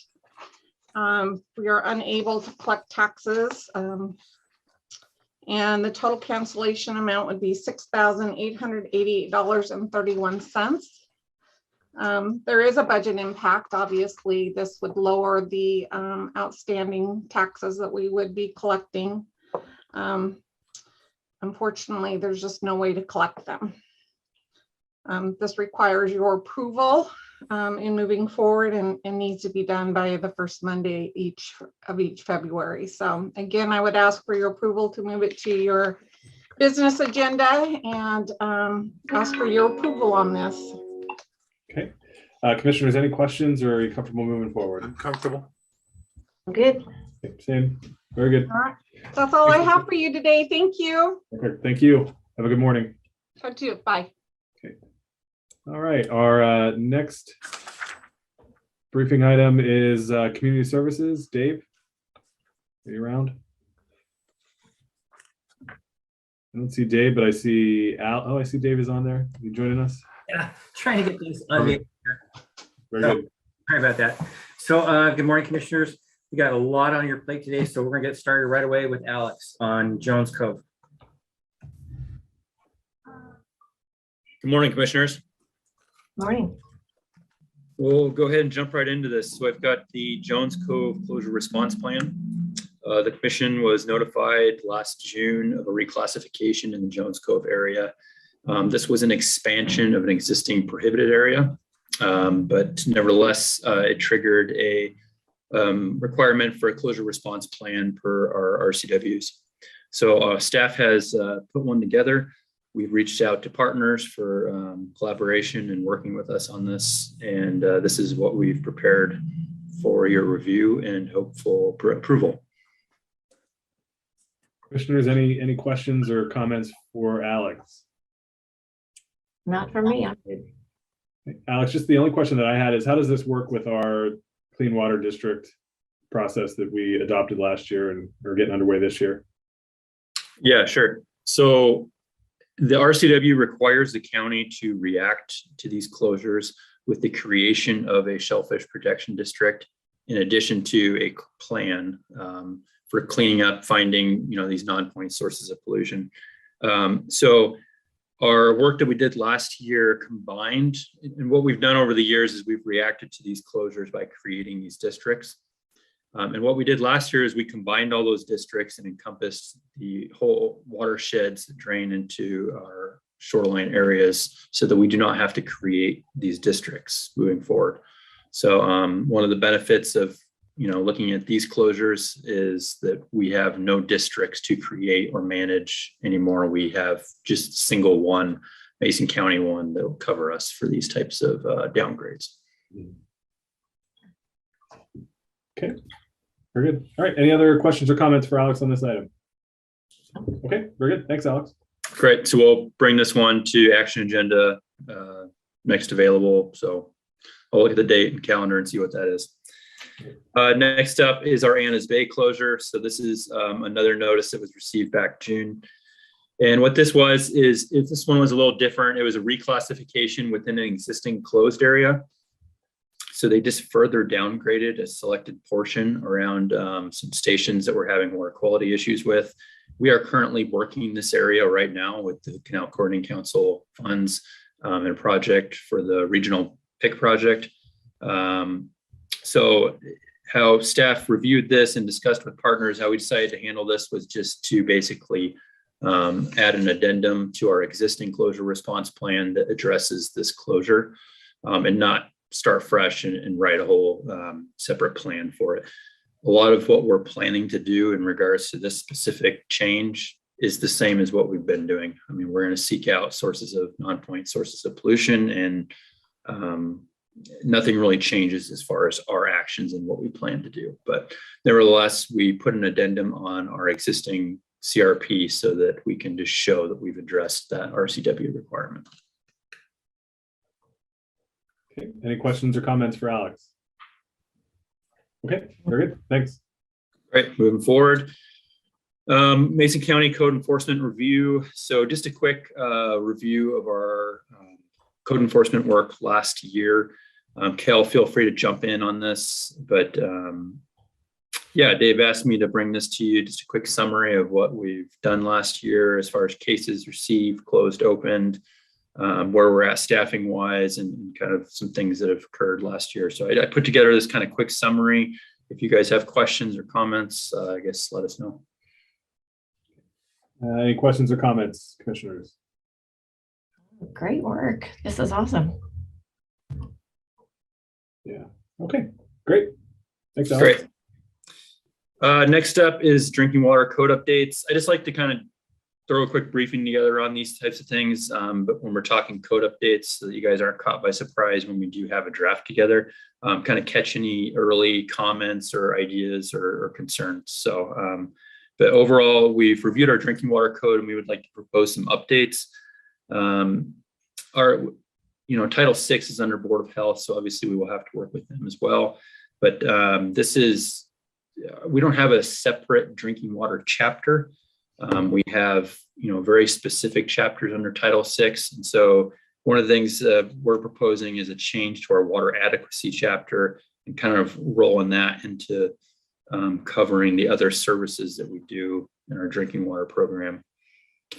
We are unable to collect taxes. And the total cancellation amount would be $6,888.31. There is a budget impact. Obviously, this would lower the outstanding taxes that we would be collecting. Unfortunately, there's just no way to collect them. This requires your approval in moving forward and needs to be done by the first Monday of each February. So again, I would ask for your approval to move it to your business agenda and ask for your approval on this. Okay. Commissioners, any questions, or are you comfortable moving forward? I'm comfortable. Good. Okay, same. Very good. All right. That's all I have for you today. Thank you. Okay, thank you. Have a good morning. Talk to you. Bye. Okay. All right. Our next briefing item is community services. Dave, are you around? I don't see Dave, but I see Al. Oh, I see Dave is on there. You joining us? Yeah, trying to get things Okay. unmuted. Very So, good. sorry about that. So, good morning, commissioners. We got a lot on your plate today, so we're gonna get started right away with Alex on Jones Cove. Good morning, commissioners. Morning. We'll go ahead and jump right into this. So I've got the Jones Cove closure response plan. The commission was notified last June of a reclassification in the Jones Cove area. This was an expansion of an existing prohibited area, but nevertheless, it triggered a requirement for a closure response plan per our RCWs. So staff has put one together. We've reached out to partners for collaboration and working with us on this. And this is what we've prepared for your review and hopeful approval. Commissioners, any questions or comments for Alex? Not for me. I'm good. Alex, just the only question that I had is how does this work with our Clean Water District process that we adopted last year and are getting underway this year? Yeah, sure. So the RCW requires the county to react to these closures with the creation of a shellfish protection district, in addition to a plan for cleaning up, finding these non-point sources of pollution. So our work that we did last year combined, and what we've done over the years is we've reacted to these closures by creating these districts. And what we did last year is we combined all those districts and encompassed the whole watersheds that drain into our shoreline areas so that we do not have to create these districts moving forward. So one of the benefits of looking at these closures is that we have no districts to create or manage anymore. We have just single one, Mason County one, that will cover us for these types of downgrades. Okay. Very good. All right. Any other questions or comments for Alex on this item? Okay, very good. Thanks, Alex. Great. So we'll bring this one to action agenda next available. So I'll look at the date and calendar and see what that is. Next up is our Anna's Bay closure. So this is another notice that was received back June. And what this was is this one was a little different. It was a reclassification within an existing closed area. So they just further downgraded a selected portion around some stations that we're having water quality issues with. We are currently working this area right now with the Canal Coordinating Council funds and a project for the regional PIC project. So how staff reviewed this and discussed with partners, how we decided to handle this was just to basically add an addendum to our existing closure response plan that addresses this closure and not start fresh and write a whole separate plan for it. A lot of what we're planning to do in regards to this specific change is the same as what we've been doing. I mean, we're going to seek out sources of non-point sources of pollution, and nothing really changes as far as our actions and what we plan to do. But nevertheless, we put an addendum on our existing CRP so that we can just show that we've addressed that RCW requirement. Okay. Any questions or comments for Alex? Okay, very good. Thanks. Right, moving forward. Mason County Code Enforcement Review. So just a quick review of our code enforcement work last year. Kel, feel free to jump in on this, but yeah, Dave asked me to bring this to you. Just a quick summary of what we've done last year as far as cases received, closed, opened, where we're at staffing wise, and kind of some things that have occurred last year. So I put together this kind of quick summary. If you guys have questions or comments, I guess let us know. Any questions or comments, commissioners? Great work. This is awesome. Yeah. Okay, great. Thanks, Alex. Great. Next up is drinking water code updates. I just like to kind of throw a quick briefing together on these types of things. But when we're talking code updates, so that you guys aren't caught by surprise when we do have a draft together, kind of catch any early comments or ideas or concerns. So, but overall, we've reviewed our drinking water code and we would like to propose some updates. Our, Title VI is under Board of Health, so obviously we will have to work with them as well. But this is, we don't have a separate drinking water chapter. We have, very specific chapters under Title VI. And so One of the things we're proposing is a change to our water adequacy chapter and kind of rolling that into covering the other services that we do in our drinking water program.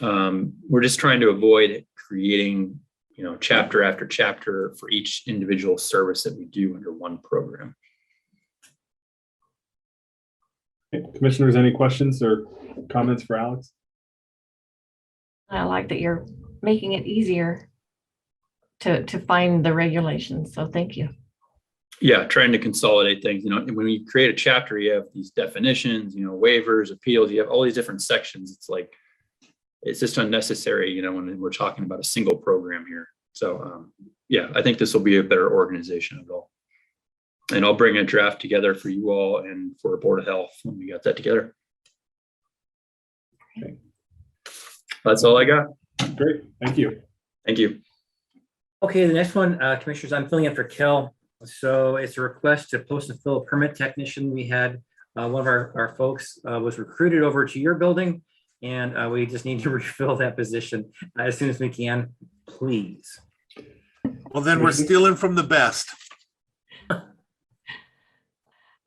We're just trying to avoid creating, chapter after chapter for each individual service that we do under one program. Commissioners, any questions or comments for Alex? I like that you're making it easier to find the regulations. So thank you. Yeah, trying to consolidate things. When you create a chapter, you have these definitions, waivers, appeals, you have all these different sections. It's like, it's just unnecessary, when we're talking about a single program here. So yeah, I think this will be a better organization of it all. And I'll bring a draft together for you all and for Board of Health when we got that together. Okay. That's all I got. Great, thank you. Thank you. Okay, the next one, Commissioners, I'm filling in for Kel. So it's a request to post and fill a permit technician. We had one of our folks was recruited over to your building, and we just need to refill that position as soon as we can, please. Well, then we're stealing from the best.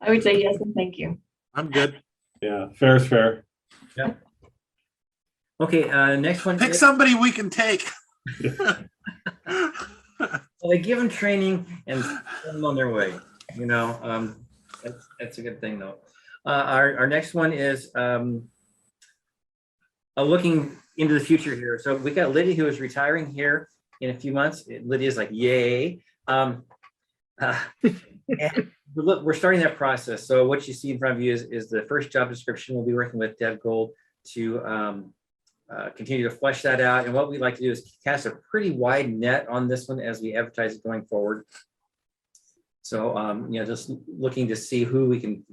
I would say yes and thank you. I'm good. Yeah, fair is fair. Yeah. Okay, next one. Pick somebody we can take. Well, they give them training and send them on their way. That's a good thing though. Our next one is looking into the future here. So we got Lydia, who is retiring here in a few months. Lydia's like, yay. And look, we're starting that process. So what you see in front of you is the first job description. We'll be working with Deb Gold to continue to flesh that out. And what we like to do is cast a pretty wide net on this one as we advertise it going forward. So, just looking to see who we can,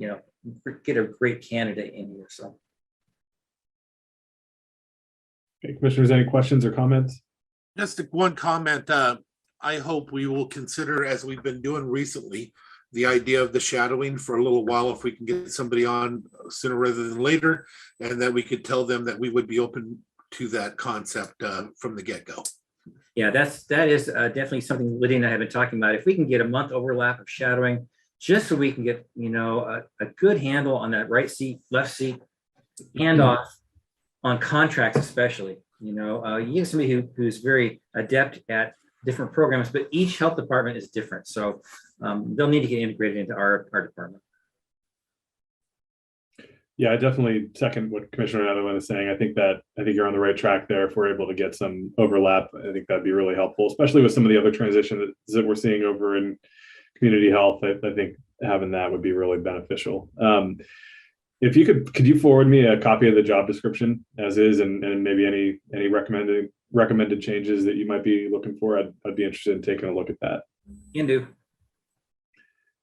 get a great candidate in here. So. Okay, Commissioners, any questions or comments? Just one comment. I hope we will consider, as we've been doing recently, the idea of the shadowing for a little while, if we can get somebody on sooner rather than later, and that we could tell them that we would be open to that concept from the get-go. Yeah, that is definitely something Lydia and I have been talking about. If we can get a month overlap of shadowing, just so we can get, a good handle on that right seat, left seat, handoff on contracts, especially, you get somebody who's very adept at different programs, but each health department is different. So they'll need to get integrated into our department. Yeah, I definitely second what Commissioner Netherland is saying. I think you're on the right track there. If we're able to get some overlap, I think that'd be really helpful, especially with some of the other transitions that we're seeing over in community health. I think having that would be really beneficial. If you could you forward me a copy of the job description as is, and maybe any recommended changes that you might be looking for? I'd be interested in taking a look at that. Can do.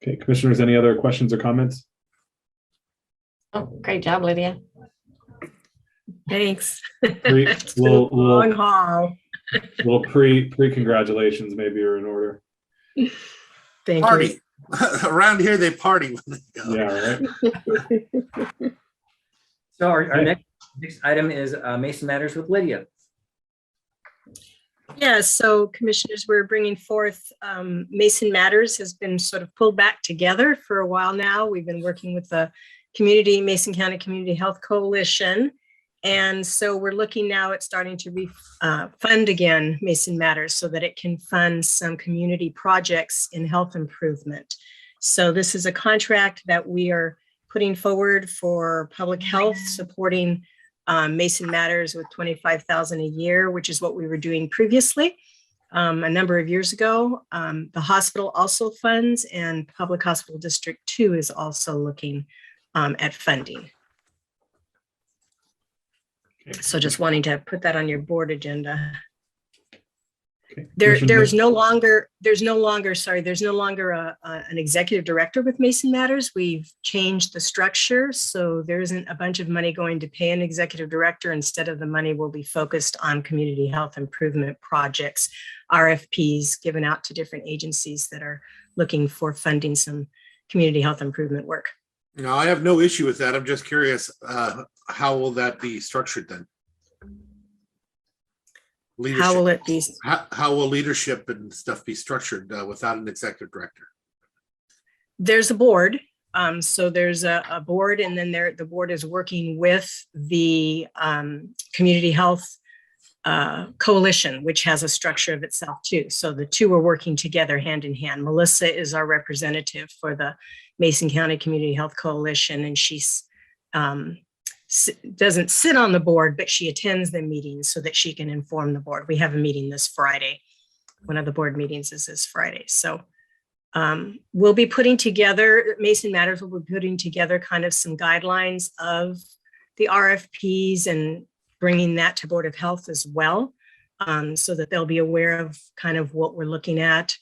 Okay, Commissioners, any other questions or comments? Oh, great job, Lydia. Thanks. Long haul. Little pre-congratulations maybe are in order. Thank Party. you. Around here they party when they go. Yeah, right. So our next item is Mason Matters with Lydia. Yeah, so Commissioners, we're bringing forth Mason Matters has been sort of pulled back together for a while now. We've been working with the Mason County Community Health Coalition. And so we're looking now at starting to fund again Mason Matters so that it can fund some community projects in health improvement. So this is a contract that we are putting forward for public health, supporting Mason Matters with $25,000 a year, which is what we were doing previously a number of years ago. The hospital also funds, and Public Hospital District 2 is also looking at funding. Okay. So just wanting to put that on your board agenda. Okay. There's no longer an executive director with Mason Matters. We've changed the structure, so there isn't a bunch of money going to pay an executive director. Instead of the money will be focused on community health improvement projects, RFPs given out to different agencies that are looking for funding some community health improvement work. No, I have no issue with that. I'm just curious, how will that be structured then? Leadership. How will it be? How will leadership and stuff be structured without an executive director? There's a board. So there's a board, and then the board is working with the community health coalition, which has a structure of itself too. So the two are working together hand in hand. Melissa is our representative for the Mason County Community Health Coalition, and she's doesn't sit on the board, but she attends the meetings so that she can inform the board. We have a meeting this Friday. One of the board meetings is this Friday. So we'll be putting together, Mason Matters will be putting together kind of some guidelines of the RFPs and bringing that to Board of Health as well, so that they'll be aware of kind of what we're looking at.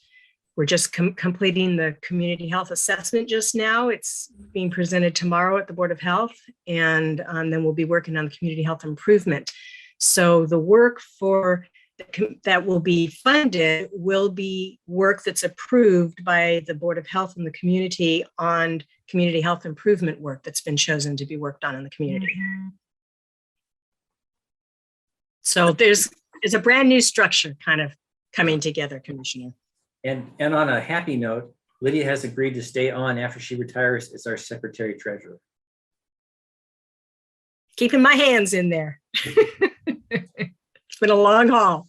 We're just completing the community health assessment just now. It's being presented tomorrow at the Board of Health, and then we'll be working on the community health improvement. So the work that will be funded will be work that's approved by the Board of Health and the community on community health improvement work that's been chosen to be worked on in the community. So there's a brand new structure kind of coming together, Commissioner. And on a happy note, Lydia has agreed to stay on after she retires as our secretary treasurer. Keeping my hands in there. It's been a long haul.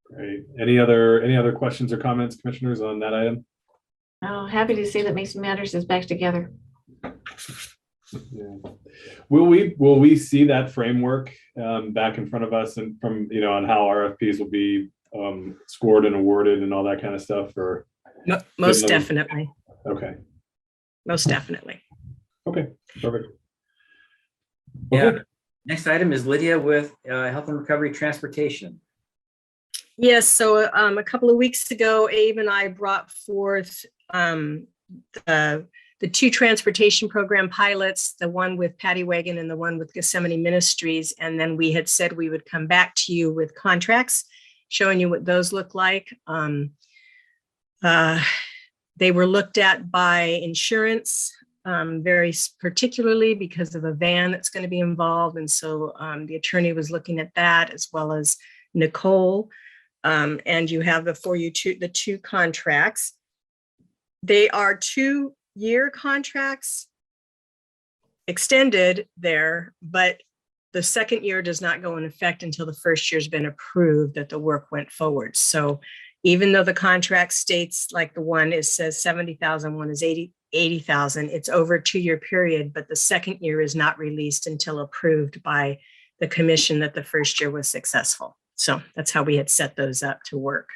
Great. Any other questions or comments, commissioners, on that item? Oh, happy to see that Mason Matters is back together. Yeah. Will we see that framework back in front of us, and from on how RFPs will be scored and awarded and all that kind of stuff? Or most definitely. Okay. Most definitely. Okay. Perfect. Yeah. Okay. Next item is Lydia with Health and Recovery Transportation. Yes. So a couple of weeks ago, Abe and I brought forth the two transportation program pilots, the one with Paddy Wagon and the one with Gethsemane Ministries. And then we had said we would come back to you with contracts, showing you what those look like. They were looked at by insurance, very particularly because of a van that's going to be involved. And so the attorney was looking at that, as well as Nicole. And you have the two contracts. They are 2-year contracts extended there, but the second year does not go in effect until the first year's been approved that the work went forward. So even though the contract states, like the one says 70,000, one is 80,000, it's over a 2-year period, but the second year is not released until approved by the commission that the first year was successful. So that's how we had set those up to work.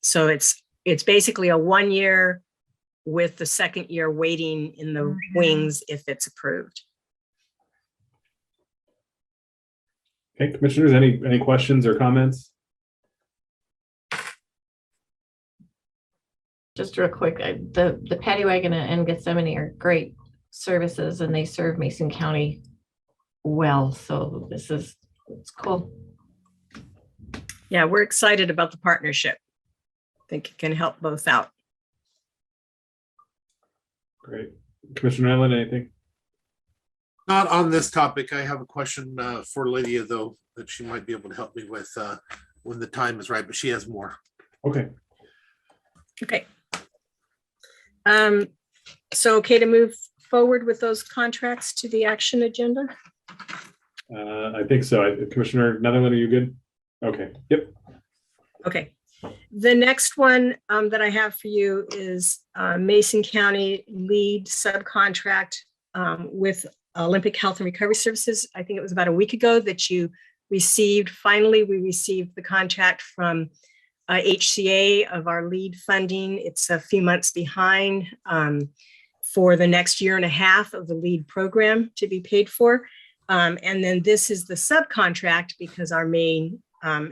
So it's basically a 1 year with the second year waiting in the wings if it's approved. Okay, commissioners, any questions or comments? Just real quick, the Paddy Wagon and Gethsemane are great services, and they serve Mason County well. So it's cool. Yeah, we're excited about the partnership. I think it can help both out. Great. Commissioner Allen, anything? Not on this topic. I have a question for Lydia, though, that she might be able to help me with when the time is right, but she has more. Okay. Okay. So okay to move forward with those contracts to the action agenda? I think so. Commissioner Netherland, are you good? Okay. Yep. Okay. The next one that I have for you is Mason County lead subcontract with Olympic Health and Recovery Services. I think it was about a week ago that you received, finally, we received the contract from HCA of our lead funding. It's a few months behind for the next 1.5 years of the lead program to be paid for. And then this is the subcontract, because our main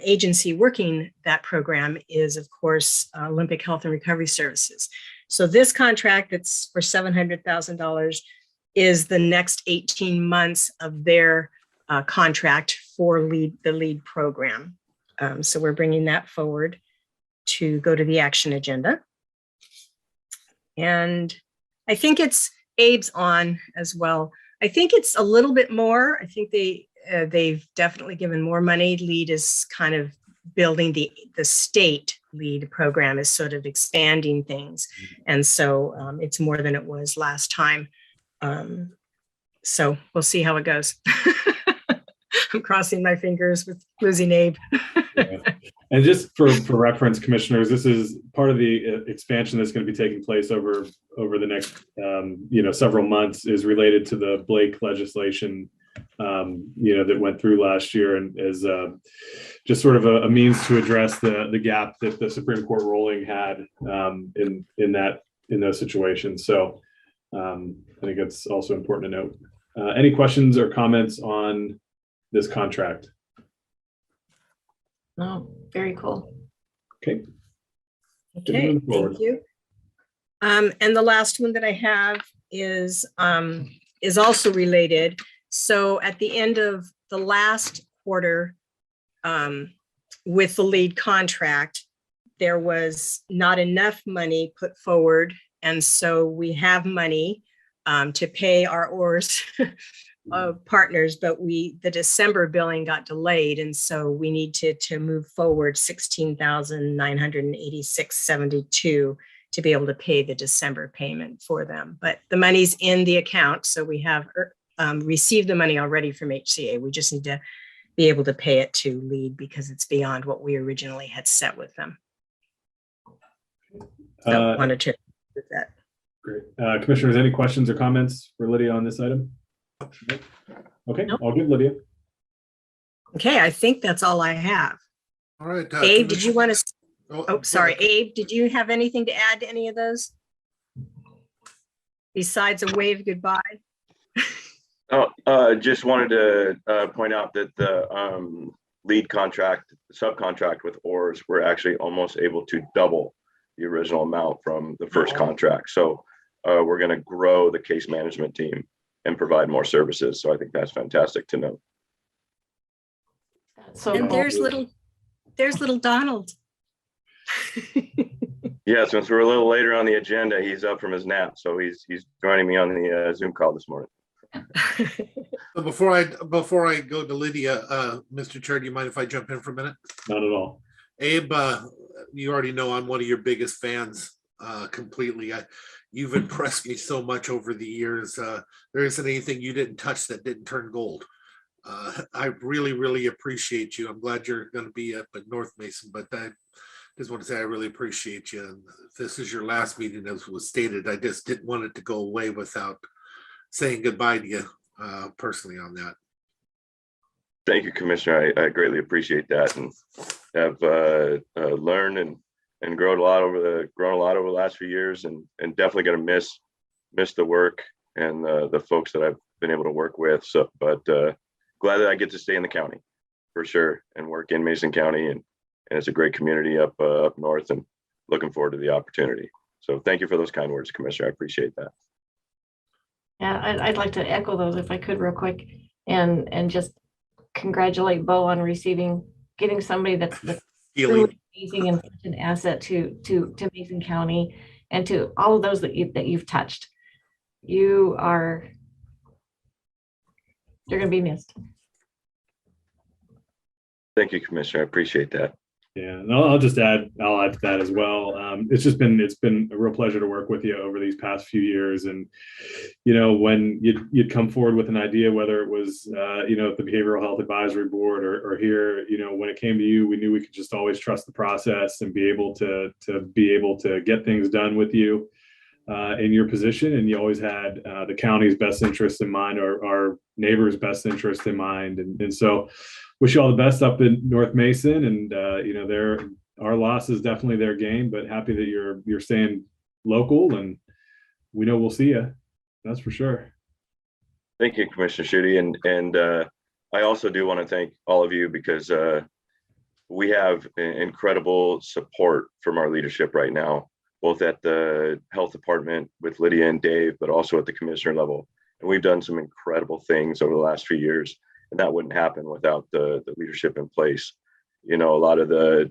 agency working that program is, of course, Olympic Health and Recovery Services. So this contract that's for $700,000 is the next 18 months of their contract for the lead program. So we're bringing that forward to go to the action agenda. And I think it's Abe's on as well. I think it's a little bit more. I think they've definitely given more money. LEAD is kind of building the state LEAD program is sort of expanding things. And so it's more than it was last time. So we'll see how it goes. I'm crossing my fingers with losing Abe. Yeah. And just for reference, commissioners, this is part of the expansion that's going to be taking place over the next several months is related to the Blake legislation that went through last year, and is just sort of a means to address the gap that the Supreme Court ruling had in those situations. So I think it's also important to note. Any questions or comments on this contract? No, very cool. Okay. Okay, thank you. And the last one that I have is also related. So at the end of the last quarter, with the LEAD contract, there was not enough money put forward. And so we have money to pay our ORS partners, but the December billing got delayed. And so we need to move forward $16,986.72 to be able to pay the December payment for them. But the money's in the account. So we have received the money already from HCA. We just need to be able to pay it to LEAD because it's beyond what we originally had set with them. So wanted to do that. Great. Commissioners, any questions or comments for Lydia on this item? Okay, nope. I'll give Lydia. Okay, I think that's all I have. All right. Abe, did you want to? Oh, sorry. Abe, did you have anything to add to any of those? Besides a wave goodbye? Just wanted to point out that the LEAD contract, subcontract with ORS, we're actually almost able to double the original amount from the first contract. So we're going to grow the case management team and provide more services. So I think that's fantastic to know. So and there's little Donald. Yeah, since we're a little later on the agenda, he's up from his nap, so he's joining me on the Zoom call this morning. Before I go to Lydia, Mr. Chair, do you mind if I jump in for a minute? Not at all. Abe, you already know I'm one of your biggest fans completely. You've impressed me so much over the years. There isn't anything you didn't touch that didn't turn gold. I really, really appreciate you. I'm glad you're going to be up at North Mason, but I just want to say I really appreciate you. And if this is your last meeting, as was stated, I just didn't want it to go away without saying goodbye to you personally on that. Thank you, Commissioner. I greatly appreciate that, and have learned and grown a lot over the last few years, and definitely going to miss the work and the folks that I've been able to work with. So, but glad that I get to stay in the county for sure and work in Mason County, and it's a great community up north, and looking forward to the opportunity. So thank you for those kind words, Commissioner. I appreciate that. Yeah, I'd like to echo those if I could real quick, and just congratulate Bo on getting somebody that's really amazing and such an asset to Mason County, and to all of those that you've touched. You're going to be missed. Thank you, Commissioner. I appreciate that. Yeah, and I'll add to that as well. It's been a real pleasure to work with you over these past few years. And, when you'd come forward with an idea, whether it was, the Behavioral Health Advisory Board or here, when it came to you, we knew we could just always trust the process and be able to get things done with you in your position. And you always had the county's best interest in mind, or our neighbors' best interest in mind. And so wish you all the best up in North Mason, and our loss is definitely their gain, but happy that you're staying local, and we know we'll see you. That's for sure. Thank you, Commissioner Schutte, and I also do want to thank all of you, because we have incredible support from our leadership right now, both at the health department with Lydia and Dave, but also at the commissioner level. And we've done some incredible things over the last few years. And that wouldn't happen without the leadership in place. A lot of the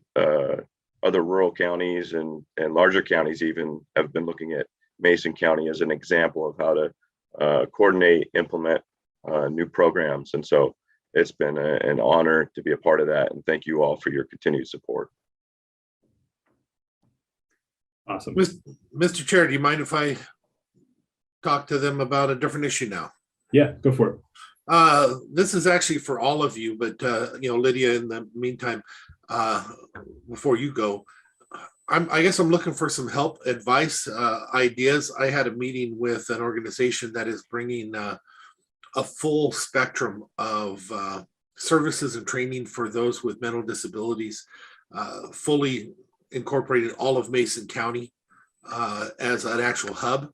other rural counties and larger counties even have been looking at Mason County as an example of how to coordinate, implement new programs. And so it's been an honor to be a part of that. And thank you all for your continued support. Awesome. Mr. Chair, do you mind if I talk to them about a different issue now? Yeah, go for it. This is actually for all of you, but Lydia, in the meantime, before you go, I guess I'm looking for some help, advice, ideas. I had a meeting with an organization that is bringing a full spectrum of services and training for those with mental disabilities, fully incorporated all of Mason County as an actual hub.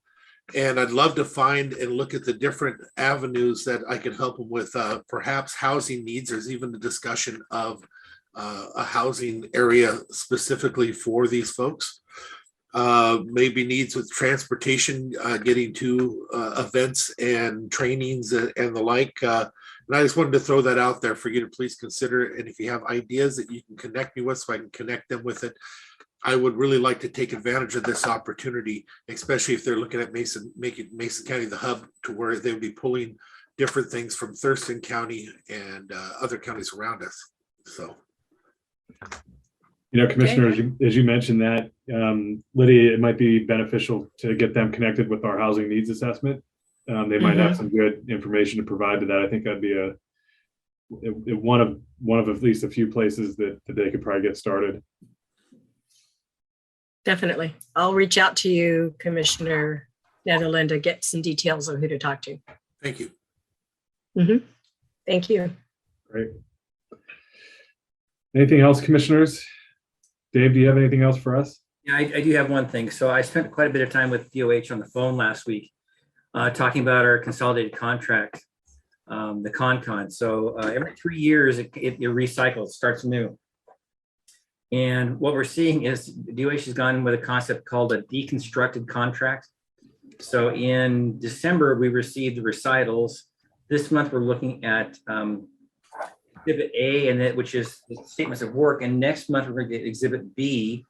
And I'd love to find and look at the different avenues that I can help them with, perhaps housing needs. There's even the discussion of a housing area specifically for these folks. Maybe needs with transportation, getting to events and trainings and the like. And I just wanted to throw that out there for you to please consider. And if you have ideas that you can connect me with so I can connect them with it, I would really like to take advantage of this opportunity, especially if they're looking at making Mason County the hub to where they would be pulling different things from Thurston County and other counties around us. So. Commissioner, as you mentioned that, Lydia, it might be beneficial to get them connected with our housing needs assessment. They might have some good information to provide to that. I think that'd be one of at least a few places that they could probably get started. Definitely. I'll reach out to you, Commissioner Netherland, to get some details of who to talk to. Thank you. Thank you. Great. Anything else, commissioners? Dave, do you have anything else for us? Yeah, I do have one thing. So I spent quite a bit of time with DOH on the phone last week, talking about our consolidated contract, the CON. So every 3 years, it recycles, starts new. And what we're seeing is DOH has gone with a concept called a deconstructed contract. So in December, we received the recitals. This month, we're looking at Exhibit A, which is the statements of work. And next month, we're going to get Exhibit B.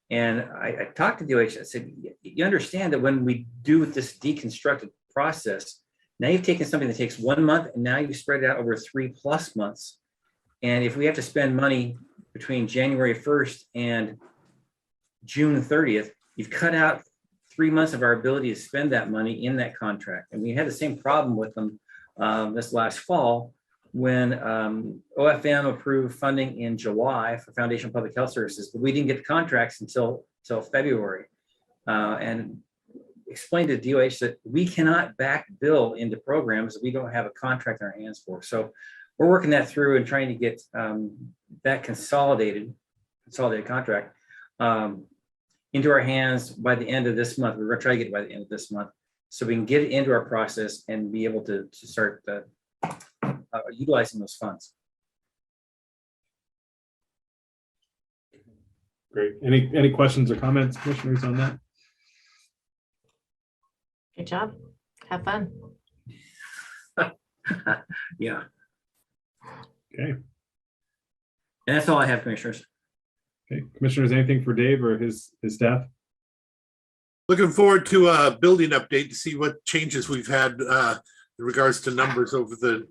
And I talked to DOH. I said, you understand that when we do this deconstructed process, now you've taken something that takes 1 month and now you've spread it out over 3+ months. And if we have to spend money between January 1st and June 30th, you've cut out 3 months of our ability to spend that money in that contract. And we had the same problem with them this last fall when OFM approved funding in July for Foundation Public Health Services, but we didn't get the contracts until February. And explained to DOH that we cannot back bill into programs that we don't have a contract in our hands for. So we're working that through and trying to get that consolidated contract into our hands by the end of this month. We're going to try to get it by the end of this month so we can get it into our process and be able to start utilizing those funds. Great. Any questions or comments, commissioners, on that? Good job. Have fun. Yeah. Okay. And that's all I have, commissioners. Okay, commissioners, anything for Dave or his staff? Looking forward to a building update to see what changes we've had in regards to numbers over the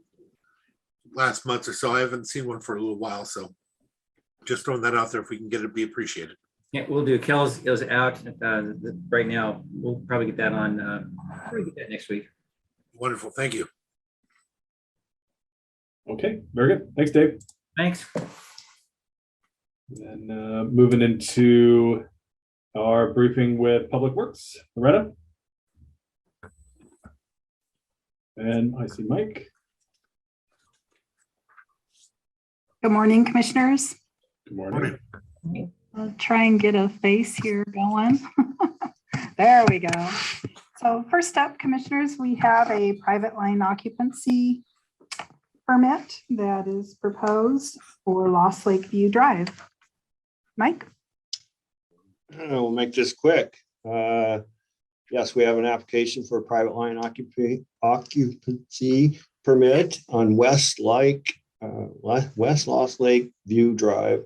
last month or so. I haven't seen one for a little while, so just throwing that out there. If we can get it, be appreciated. Yeah, we'll do. Kel's is out right now. We'll probably get that on. Probably get that next week. Wonderful. Thank you. Okay, very good. Thanks, Dave. Thanks. And moving into our briefing with Public Works, Loretta. And I see Mike. Good morning, commissioners. Good morning. I'll try and get a face here going. There we go. So first up, commissioners, we have a private line occupancy permit that is proposed for Lost Lake View Drive. Mike? We'll make this quick. Yes, we have an application for a private line occupancy permit on West Lost Lake View Drive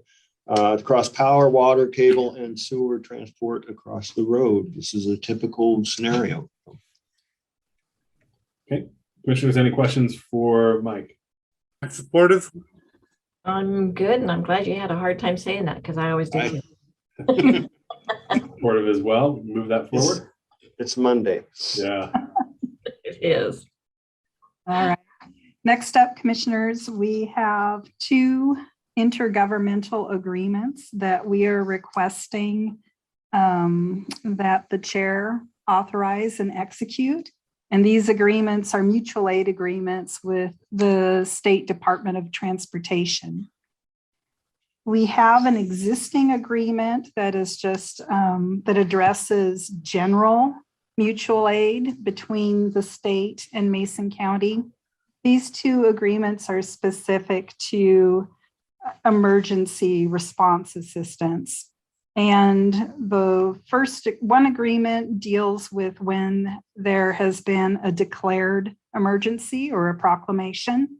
to cross power, water, cable, and sewer transport across the road. This is a typical scenario. Okay, commissioners, any questions for Mike? I'm supportive. I'm good, and I'm glad you had a hard time saying that because I always do too. Supportive as well. Move that forward. It's Monday. Yeah. It is. All right. Next up, commissioners, we have 2 intergovernmental agreements that we are requesting that the chair authorize and execute. And these agreements are mutual aid agreements with the State Department of Transportation. We have an existing agreement that is just that addresses general mutual aid between the state and Mason County. These 2 agreements are specific to emergency response assistance. And the first one agreement deals with when there has been a declared emergency or a proclamation.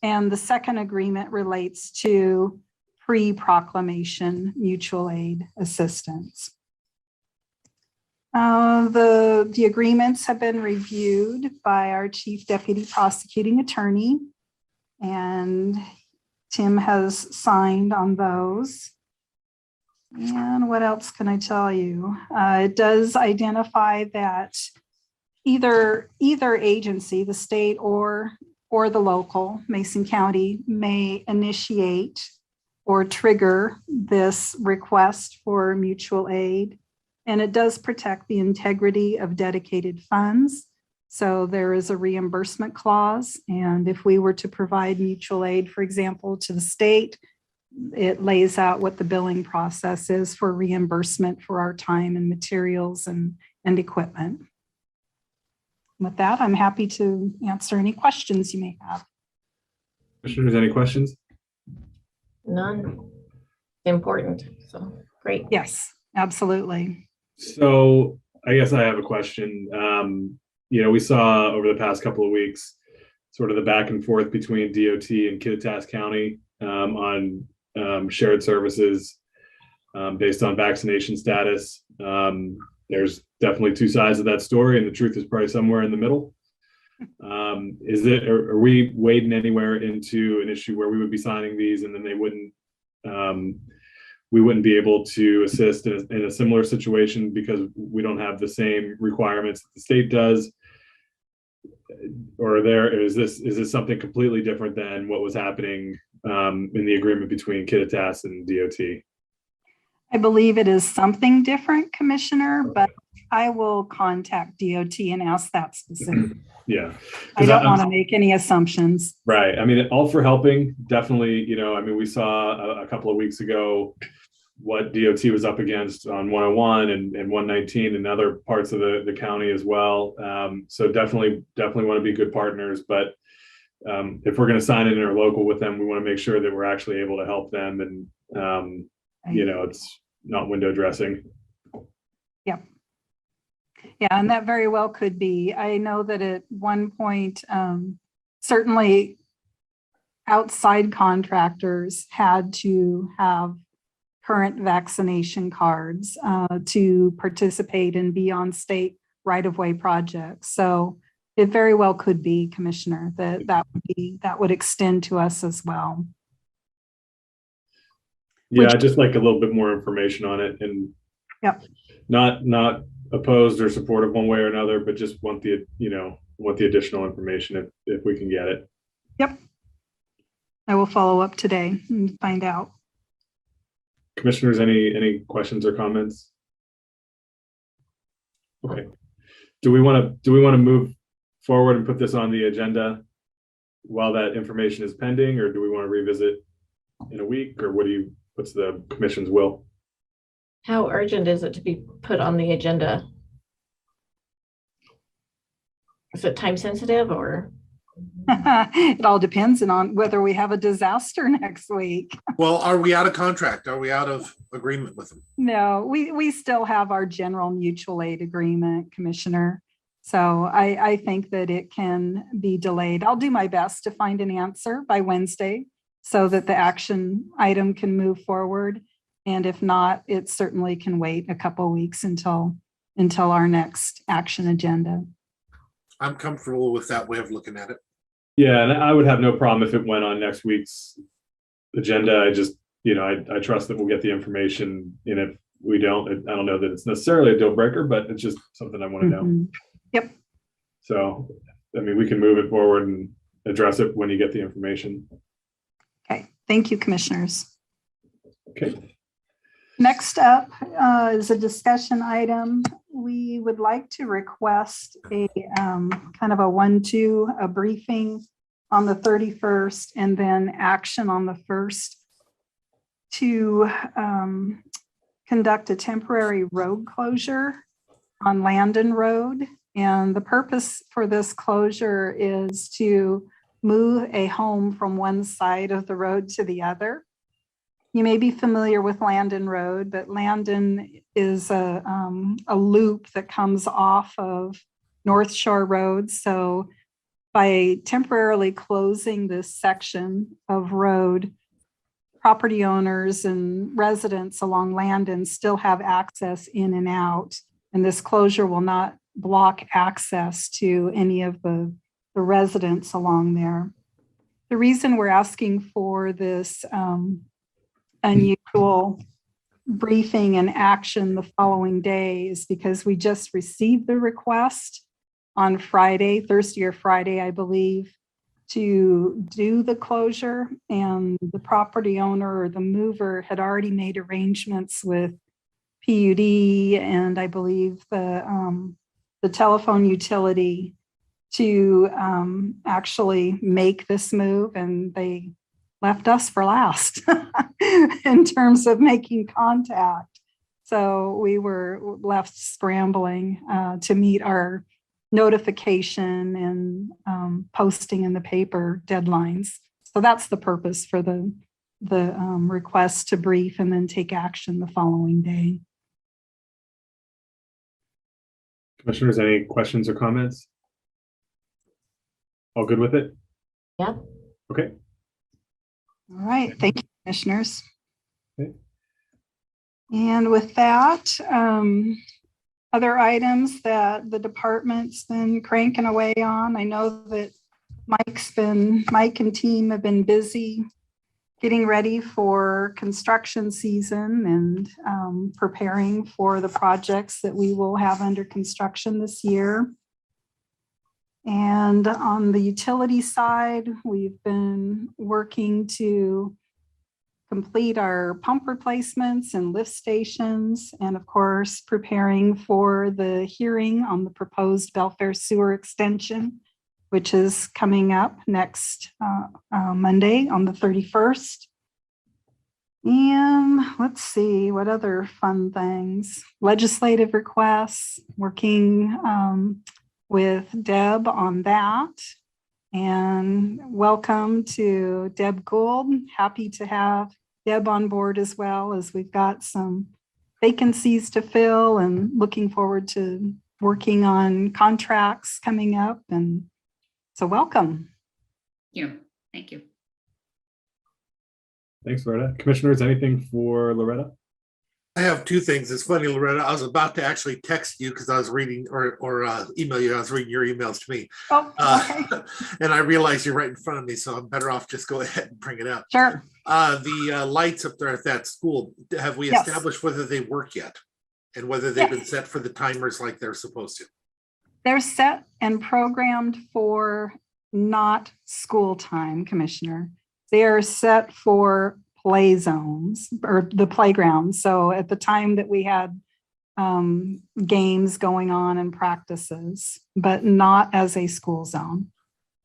And the second agreement relates to pre-proclamation mutual aid assistance. The agreements have been reviewed by our Chief Deputy Prosecuting Attorney, and Tim has signed on those. And what else can I tell you? It does identify that either agency, the state or the local, Mason County, may initiate or trigger this request for mutual aid. And it does protect the integrity of dedicated funds. So there is a reimbursement clause. And if we were to provide mutual aid, for example, to the state, it lays out what the billing process is for reimbursement for our time and materials and equipment. With that, I'm happy to answer any questions you may have. Commissioners, any questions? None. Important. So great. Yes, absolutely. So I guess I have a question. We saw over the past couple of weeks sort of the back and forth between DOT and Kittitas County on shared services based on vaccination status. There's definitely 2 sides of that story, and the truth is probably somewhere in the middle. Are we wading anywhere into an issue where we would be signing these and then we wouldn't be able to assist in a similar situation because we don't have the same requirements that the state does? Or is this something completely different than what was happening in the agreement between Kittitas and DOT? I believe it is something different, Commissioner, but I will contact DOT and ask that specifically. Yeah. I don't want to make any assumptions. Right. I mean, all for helping, definitely. We saw a couple of weeks ago what DOT was up against on 101 and 119 and other parts of the county as well. So definitely want to be good partners. But if we're going to sign an interlocal with them, we want to make sure that we're actually able to help them. And, it's not window dressing. Yeah. Yeah, and that very well could be. I know that at one point, certainly outside contractors had to have current vaccination cards to participate and be on state right-of-way projects. So it very well could be, Commissioner, that would extend to us as well. Yeah, I'd just like a little bit more information on it, and not opposed or supportive one way or another, but just want the additional information if we can get it. Yep. I will follow up today and find out. Commissioners, any questions or comments? Okay. Do we want to move forward and put this on the agenda while that information is pending, or do we want to revisit in a week, or what's the commission's will? How urgent is it to be put on the agenda? Is it time sensitive or? It all depends on whether we have a disaster next week. Well, are we out of contract? Are we out of agreement with them? No, we still have our general mutual aid agreement, Commissioner. So I think that it can be delayed. I'll do my best to find an answer by Wednesday so that the action item can move forward. And if not, it certainly can wait a couple of weeks until our next action agenda. I'm comfortable with that way of looking at it. Yeah, and I would have no problem if it went on next week's agenda. I just, I trust that we'll get the information. And if we don't, I don't know that it's necessarily a deal breaker, but it's just something I want to know. Yep. So, I mean, we can move it forward and address it when you get the information. Okay, thank you, commissioners. Okay. Next up is a discussion item. We would like to request a kind of a 1-2, a briefing on the 31st and then action on the 1st to conduct a temporary road closure on Landon Road. And the purpose for this closure is to move a home from one side of the road to the other. You may be familiar with Landon Road, but Landon is a loop that comes off of North Shore Road. So by temporarily closing this section of road, property owners and residents along Landon still have access in and out. And this closure will not block access to any of the residents along there. The reason we're asking for this unusual briefing and action the following day is because we just received the request on Friday, Thursday or Friday, I believe, to do the closure, and the property owner or the mover had already made arrangements with PUD and I believe the telephone utility to actually make this move, and they left us for last in terms of making contact. So we were left scrambling to meet our notification and posting in the paper deadlines. So that's the purpose for the request to brief and then take action the following day. Commissioners, any questions or comments? All good with it? Yeah. Okay. All right, thank you, commissioners. Okay. And with that, other items that the department's been cranking away on. I know that Mike and team have been busy getting ready for construction season and preparing for the projects that we will have under construction this year. And on the utility side, we've been working to complete our pump replacements and lift stations, and of course, preparing for the hearing on the proposed Belfair Sewer Extension, which is coming up next Monday on the 31st. And let's see, what other fun things? Legislative requests, working with Deb on that. And welcome to Deb Gould. Happy to have Deb on board as well, as we've got some vacancies to fill and looking forward to working on contracts coming up. And so welcome. Thank you. Thanks, Loretta. Commissioners, anything for Loretta? I have two things. It's funny, Loretta. I was about to actually text you because I was reading or email you. I was reading your emails to me. Oh, okay. And I realized you're right in front of me, so I'm better off just go ahead and bring it up. Sure. The lights up there at that school, have we established whether they work yet? And whether they've been set for the timers like they're supposed to? They're set and programmed for not school time, Commissioner. They are set for play zones or the playground. So at the time that we had games going on and practices, but not as a school zone.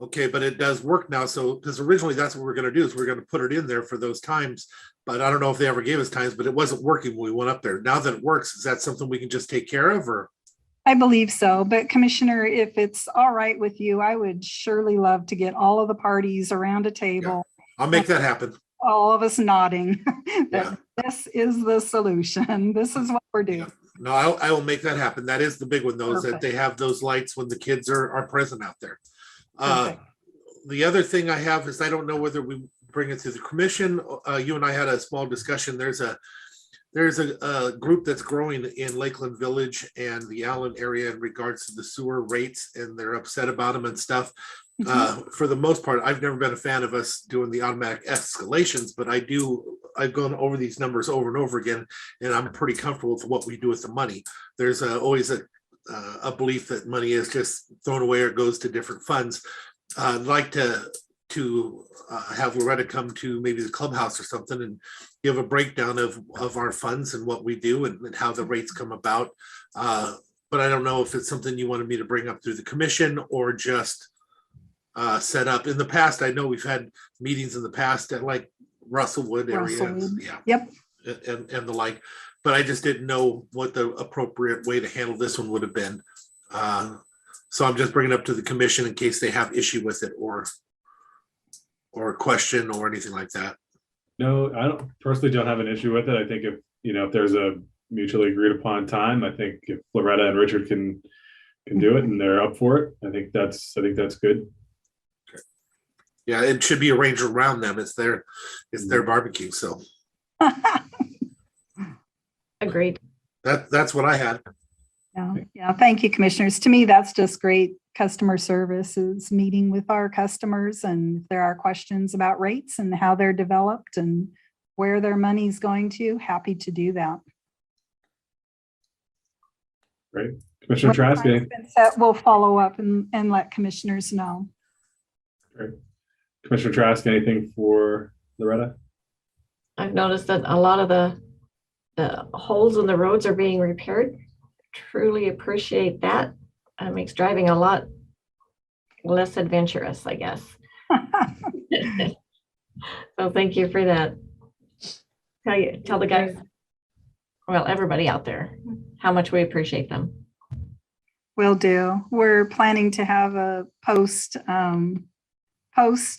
Okay, but it does work now. So, because originally that's what we're going to do is we're going to put it in there for those times. But I don't know if they ever gave us times, but it wasn't working when we went up there. Now that it works, is that something we can just take care of, or? I believe so. But Commissioner, if it's all right with you, I would surely love to get all of the parties around a table. Yeah, I'll make that happen. All of us nodding that this is the solution. This is what we're doing. Yeah. No, I will make that happen. That is the big one, though, is that they have those lights when the kids are present out there. The other thing I have is I don't know whether we bring it to the commission. You and I had a small discussion. There's a group that's growing in Lakeland Village and the Allen area in regards to the sewer rates, and they're upset about them and stuff. For the most part, I've never been a fan of us doing the automatic escalations, but I've gone over these numbers over and over again, and I'm pretty comfortable with what we do with the money. There's always a belief that money is just thrown away or goes to different funds. I'd like to have Loretta come to maybe the clubhouse or something and give a breakdown of our funds and what we do and how the rates come about. But I don't know if it's something you wanted me to bring up through the commission or just set up. In the past, I know we've had meetings in the past at like Russellwood area. Russellwood. Yeah. Yep. And the like, but I just didn't know what the appropriate way to handle this one would have been. So I'm just bringing it up to the commission in case they have issue with it or a question or anything like that. No, I don't have an issue with it. I think if there's a mutually agreed upon time, I think if Loretta and Richard can do it and they're up for it, I think that's good. Okay. Yeah, it should be arranged around them. It's their barbecue, so. Agreed. That's what I had. Yeah, thank you, commissioners. To me, that's just great customer service, is meeting with our customers, and if there are questions about rates and how they're developed and where their money's going to, happy to do that. Great. Commissioner Trask. We'll follow up and let commissioners know. Great. Commissioner Trask, anything for Loretta? I've noticed that a lot of the holes in the roads are being repaired. Truly appreciate that. It makes driving a lot less adventurous, I guess. So thank you for that. Tell the guys, well, everybody out there, how much we appreciate them. Will do. We're planning to have a post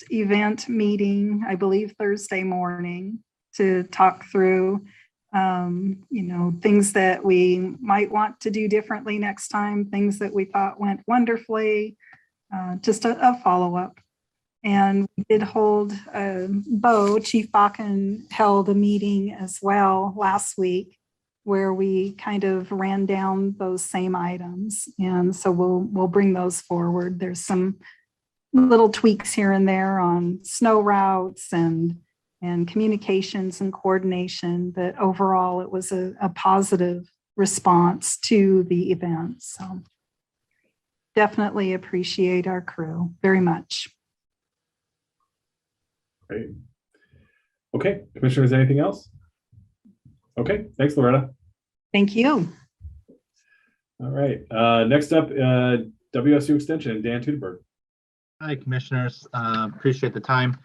event meeting, I believe Thursday morning, to talk through things that we might want to do differently next time, things that we thought went wonderfully, just a follow-up. And we did hold, Chief Bakken held a meeting as well last week where we kind of ran down those same items. And so we'll bring those forward. There's some little tweaks here and there on snow routes and communications and coordination, but overall it was a positive response to the event. So definitely appreciate our crew very much. Great. Okay, commissioners, anything else? Okay, thanks, Loretta. Thank you. All right, next up, WSU Extension, Dan Teuteberg. Hi, commissioners. Appreciate the time.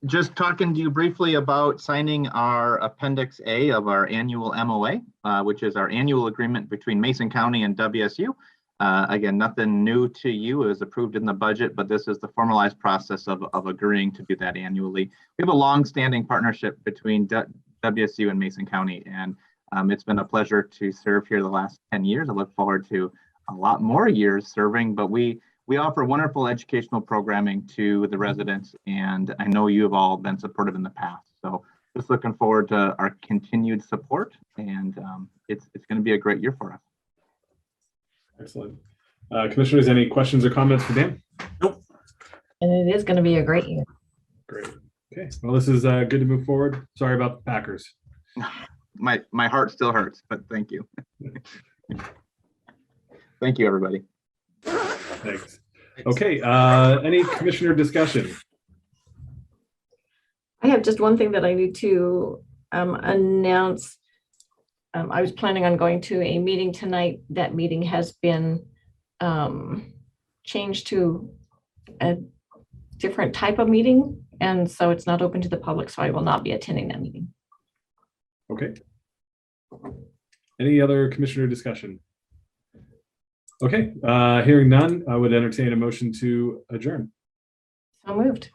Just talking to you briefly about signing our Appendix A of our annual MOA, which is our annual agreement between Mason County and WSU. Again, nothing new to you. It was approved in the budget, but this is the formalized process of agreeing to do that annually. We have a long-standing partnership between WSU and Mason County, and it's been a pleasure to serve here the last 10 years. I look forward to a lot more years serving, but we offer wonderful educational programming to the residents, and I know you have all been supportive in the past. So just looking forward to our continued support, and it's going to be a great year for us. Excellent. Commissioners, any questions or comments for Dan? Nope. And it is going to be a great year. Great. Okay. Well, this is good to move forward. Sorry about the Packers. My heart still hurts, but thank you. Thank you, everybody. Thanks. Okay. Any commissioner discussion? I have just one thing that I need to announce. I was planning on going to a meeting tonight. That meeting has been changed to a different type of meeting, and so it's not open to the public, so I will not be attending that meeting. Okay. Any other commissioner discussion? Okay, hearing none, I would entertain a motion to adjourn. So moved.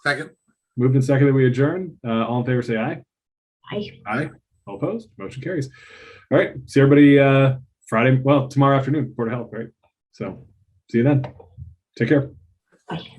Second. Moved and seconded, we adjourn. All in favor, say aye. Aye. Aye. All opposed? Motion carries. All right, see everybody tomorrow afternoon, Board of Health, right? So see you then. Take care. Bye.